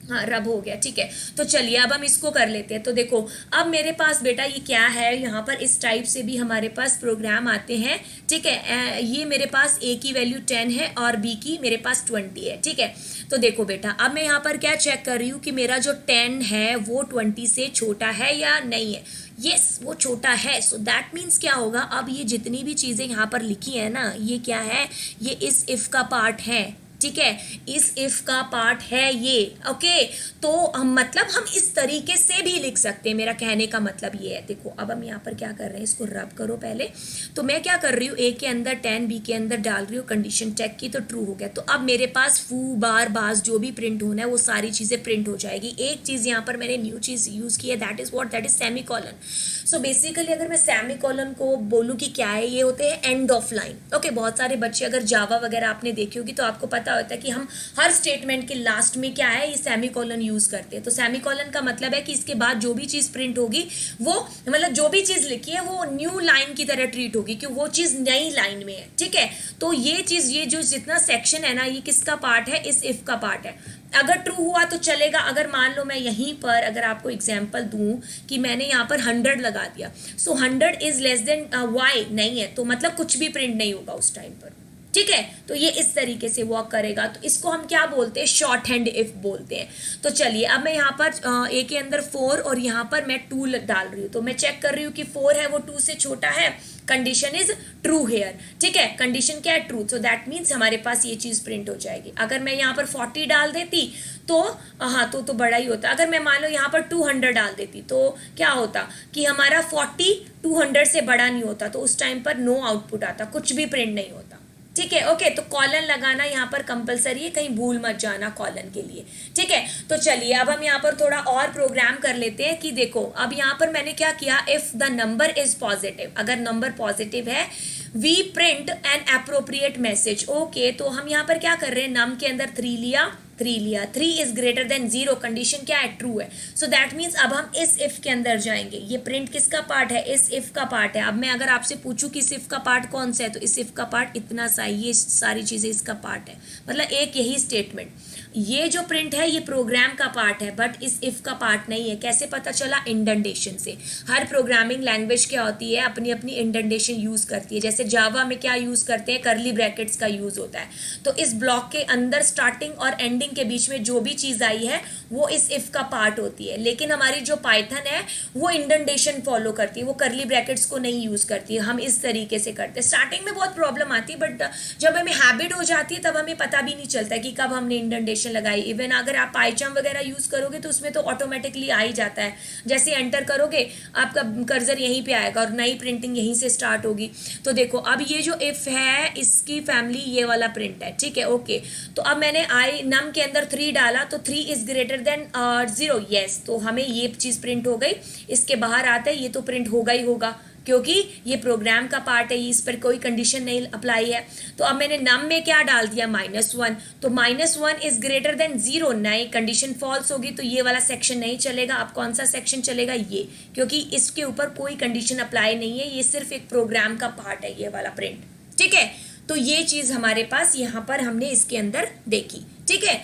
हाँ रब हो गया, ठीक है। तो चलिए अब हम इसको कर लेते हैं। तो देखो अब मेरे पास बेटा ये क्या है, यहाँ पर इस टाइप से भी हमारे पास प्रोग्राम आते हैं, ठीक है। ये मेरे पास ए की वैल्यू 10 है और बी की मेरे पास 20 है, ठीक है। तो देखो बेटा अब मैं यहाँ पर क्या चेक कर रही हूँ कि मेरा जो 10 है वो 20 से छोटा है या नहीं है। यस वो छोटा है। सो दैट मीन्स क्या होगा, अब ये जितनी भी चीज़ें यहाँ पर लिखी है ना, ये क्या है, ये इस इफ का पार्ट है, ठीक है। इस इफ का पार्ट है ये, ओके। तो हम मतलब हम इस तरीके से भी लिख सकते हैं, मेरा कहने का मतलब ये है। देखो अब हम यहाँ पर क्या कर रहे हैं, इसको रब करो पहले। तो मैं क्या कर रही हूँ, ए के अंदर 10 बी के अंदर डाल रही हूँ कंडीशन चेक की, तो ट्रू हो गया। तो अब मेरे पास फू बार बास जो भी प्रिंट होना है वो सारी चीज़ें प्रिंट हो जाएगी। एक चीज़ यहाँ पर मैंने न्यू चीज़ यूज़ की है, that is what, that is semi colon. So basically अगर मैं सेमी कॉलन को बोलूँ कि क्या है, ये होते हैं एंड ऑफ लाइन, ओके। बहुत सारे बच्चे अगर जावा वगैरह आपने देखी होगी तो आपको पता होता है कि हम हर स्टेटमेंट के लास्ट में क्या है, ये सेमी कॉलन यूज करते हैं। तो सेमी कॉलन का मतलब है कि इसके बाद जो भी चीज प्रिंट होगी वो मतलब जो भी चीज लिखी है वो न्यू लाइन की तरह ट्रीट होगी, क्योंकि वो चीज नई लाइन में है, ठीक है। तो ये चीज, ये जो जितना सेक्शन है ना, ये किसका पार्ट है, इस इफ का पार्ट है। अगर ट्रू हुआ तो चलेगा। अगर मान लो मैं यहीं पर अगर आपको एग्जांपल दूं कि मैंने यहाँ पर 100 लगा दिया, सो 100 इज लेस देन वाई नहीं है, तो मतलब कुछ भी प्रिंट नहीं होगा उस टाइम पर, ठीक है। तो ये इस तरीके से वर्क करेगा। तो इसको हम क्या बोलते हैं, शॉर्ट हैंड इफ बोलते हैं। तो चलिए अब मैं यहाँ पर ए के अंदर 4 और यहाँ पर मैं 2 डाल रही हूँ। तो मैं चेक कर रही हूँ कि 4 है वो 2 से छोटा है, कंडीशन इज ट्रू हेयर, ठीक है। कंडीशन क्या है, ट्रू। सो दैट मीन्स हमारे पास ये चीज प्रिंट हो जाएगी। अगर मैं यहाँ पर 40 डाल देती तो हाँ तो बड़ा ही होता। अगर मैं मान लो यहाँ पर 200 डाल देती तो क्या होता कि हमारा 40 200 से बड़ा नहीं होता, तो उस टाइम पर नो आउटपुट आता, कुछ भी प्रिंट नहीं होता, ठीक है। ओके तो कॉलन लगाना यहाँ पर कंपलसरी है, कहीं भूल मत जाना कॉलन के लिए, ठीक है। तो चलिए अब हम यहाँ पर थोड़ा और प्रोग्राम कर लेते हैं कि देखो अब यहाँ पर मैंने क्या किया, if the number is positive, अगर नंबर पॉजिटिव है we print an appropriate message, okay. तो हम यहाँ पर क्या कर रहे हैं, नम के अंदर 3 लिया, 3 इज ग्रेटर देन 0, कंडीशन क्या है, ट्रू है। सो दैट मीन्स अब हम इस इफ के अंदर जाएंगे। ये प्रिंट किसका पार्ट है, इस इफ का पार्ट है। अब मैं अगर आपसे पूछूं कि इस इफ का पार्ट कौन सा है, तो इस इफ का पार्ट इतना सा, ये सारी चीजें इसका पार्ट है, मतलब एक यही स्टेटमेंट। ये जो प्रिंट है ये प्रोग्राम का पार्ट है, बट इस इफ का पार्ट नहीं है। कैसे पता चला, इंडेंटेशन से। हर प्रोग्रामिंग लैंग्वेज क्या होती है, अपनी अपनी इंडेंटेशन यूज करती है। जैसे जावा में क्या यूज करते हैं, करली ब्रैकेट्स का यूज होता है। तो इस ब्लॉक के अंदर स्टार्टिंग और एंडिंग के बीच में जो भी चीज आई है वो इस इफ का पार्ट होती है। लेकिन हमारी जो पाइथन है वो इंडेंटेशन फॉलो करती है, वो करली ब्रैकेट्स को नहीं यूज करती है। हम इस तरीके से करते हैं। स्टार्टिंग में बहुत प्रॉब्लम आती है, बट जब हमें हैबिट हो जाती है तब हमें पता भी नहीं चलता कि कब हमने इंडेंटेशन लगाई। इवन अगर आप पाइचम वगैरह यूज करोगे तो उसमें तो ऑटोमेटिकली आ ही जाता है, जैसे एंटर करोगे आपका कर्सर यहीं पे आएगा और नई प्रिंटिंग यहीं से स्टार्ट होगी। तो देखो अब ये जो इफ है इसकी फैमिली ये वाला प्रिंट है, ठीक है, ओके। तो अब मैंने आई नम के अंदर 3 डाला, तो 3 इज ग्रेटर देन 0, यस। तो हमें ये चीज प्रिंट हो गई। इसके बाहर आता है ये तो प्रिंट होगा ही होगा, क्योंकि ये प्रोग्राम का पार्ट है, इस पर कोई कंडीशन नहीं अप्लाई है। तो अब मैंने नम में क्या डाल दिया, -1, तो -1 इज ग्रेटर देन 0, नई कंडीशन फॉल्स होगी, तो ये वाला सेक्शन नहीं चलेगा। अब कौन सा सेक्शन चलेगा, ये, क्योंकि इसके ऊपर कोई कंडीशन अप्लाई नहीं है, ये सिर्फ एक प्रोग्राम का पार्ट है ये वाला प्रिंट, ठीक है। तो ये चीज हमारे पास यहाँ पर हमने इसके अंदर देखी, ठीक है,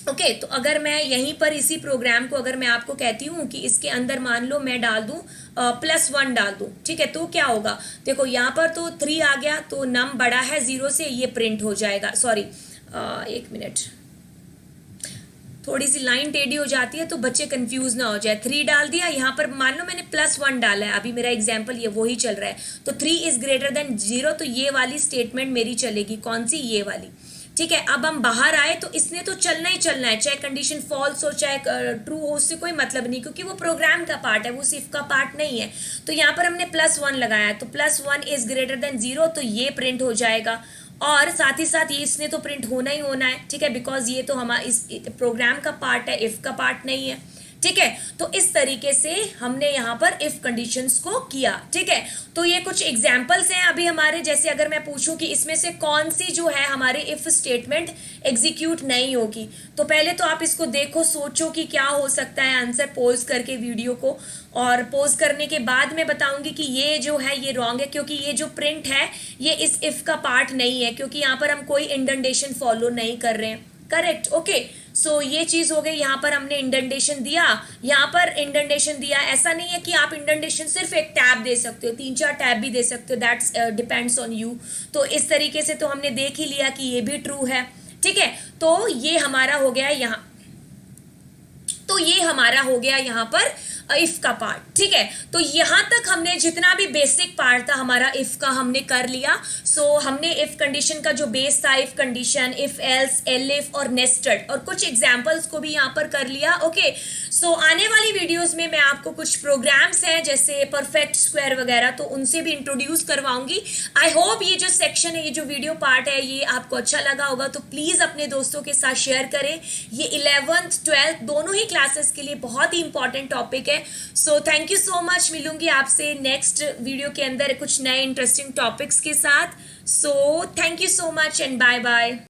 ओके। तो अगर मैं यहीं पर इसी प्रोग्राम को अगर मैं आपको कहती हूँ कि इसके अंदर मान लो मैं डाल दूं +1 डाल दूं, ठीक है, तो क्या होगा, देखो यहाँ पर तो 3 आ गया, तो नम बड़ा है 0 से, ये प्रिंट हो जाएगा। सॉरी 1 मिनट, थोड़ी सी लाइन टेढ़ी हो जाती है तो बच्चे कंफ्यूज ना हो जाए। 3 डाल दिया, यहाँ पर मान लो मैंने +1 डाला है, अभी मेरा एग्जाम्पल ये वही चल रहा है, तो 3 इज ग्रेटर देन 0, तो ये वाली स्टेटमेंट मेरी चलेगी, कौन सी, ये वाली, ठीक है। अब हम बाहर आए तो इसने तो चलना ही चलना है, चाहे कंडीशन फॉल्स हो चाहे ट्रू हो, उससे कोई मतलब नहीं, क्योंकि वो प्रोग्राम का पार्ट है, वो सिर्फ का पार्ट नहीं है। तो यहाँ पर हमने +1 लगाया, तो +1 इज ग्रेटर देन 0, तो ये प्रिंट हो जाएगा। और साथ ही साथ ये इसने तो प्रिंट होना ही होना है, ठीक है, बिकॉज ये तो हमारा इस प्रोग्राम का पार्ट है, इफ का पार्ट नहीं है, ठीक है। तो इस तरीके से हमने यहाँ पर इफ कंडीशंस को किया, ठीक है। तो ये कुछ एग्जांपल्स हैं अभी हमारे, जैसे अगर मैं पूछूं कि इसमें से कौन सी जो है हमारे इफ स्टेटमेंट एग्जीक्यूट नहीं होगी, तो पहले तो आप इसको देखो, सोचो कि क्या हो सकता है आंसर, पोज करके वीडियो को, और पोज करने के बाद मैं बताऊंगी कि ये जो है ये रॉन्ग है, क्योंकि ये जो प्रिंट है ये इस इफ का पार्ट नहीं है, क्योंकि यहाँ पर हम कोई इंडेंटेशन फॉलो नहीं कर रहे हैं, करेक्ट, ओके। सो ये चीज हो गई। यहाँ पर हमने इंडेंटेशन दिया, यहाँ पर इंडेंटेशन दिया। ऐसा नहीं है कि आप इंडेंटेशन सिर्फ एक टैब दे सकते हो, 3-4 टैब भी दे सकते हो, दैट्स डिपेंड्स ऑन यू। तो इस तरीके से तो हमने देख ही लिया कि ये भी ट्रू है, ठीक है। तो ये हमारा हो गया यहाँ, तो ये हमारा हो गया यहाँ पर इफ का पार्ट, ठीक है। तो यहां तक हमने जितना भी बेसिक पार्ट था हमारा इफ का हमने कर लिया। सो हमने इफ कंडीशन का जो बेस था, if condition, if else, elif और नेस्टेड, और कुछ एग्जांपल्स को भी यहाँ पर कर लिया। ओके, सो आने वाली वीडियोस में मैं आपको कुछ प्रोग्राम्स हैं जैसे परफेक्ट स्क्वायर वगैरह, तो उनसे भी इंट्रोड्यूस करवाऊंगी। आई होप ये जो सेक्शन है, ये जो वीडियो पार्ट है, ये आपको अच्छा लगा होगा। तो प्लीज अपने दोस्तों के साथ शेयर करें। ये 11th 12th दोनों ही क्लासेस के लिए बहुत ही इंपॉर्टेंट टॉपिक है। सो थैंक यू सो मच। मिलूंगी आपसे नेक्स्ट वीडियो के अंदर कुछ नए इंटरेस्टिंग टॉपिक्स के साथ। So thank you so much and bye bye.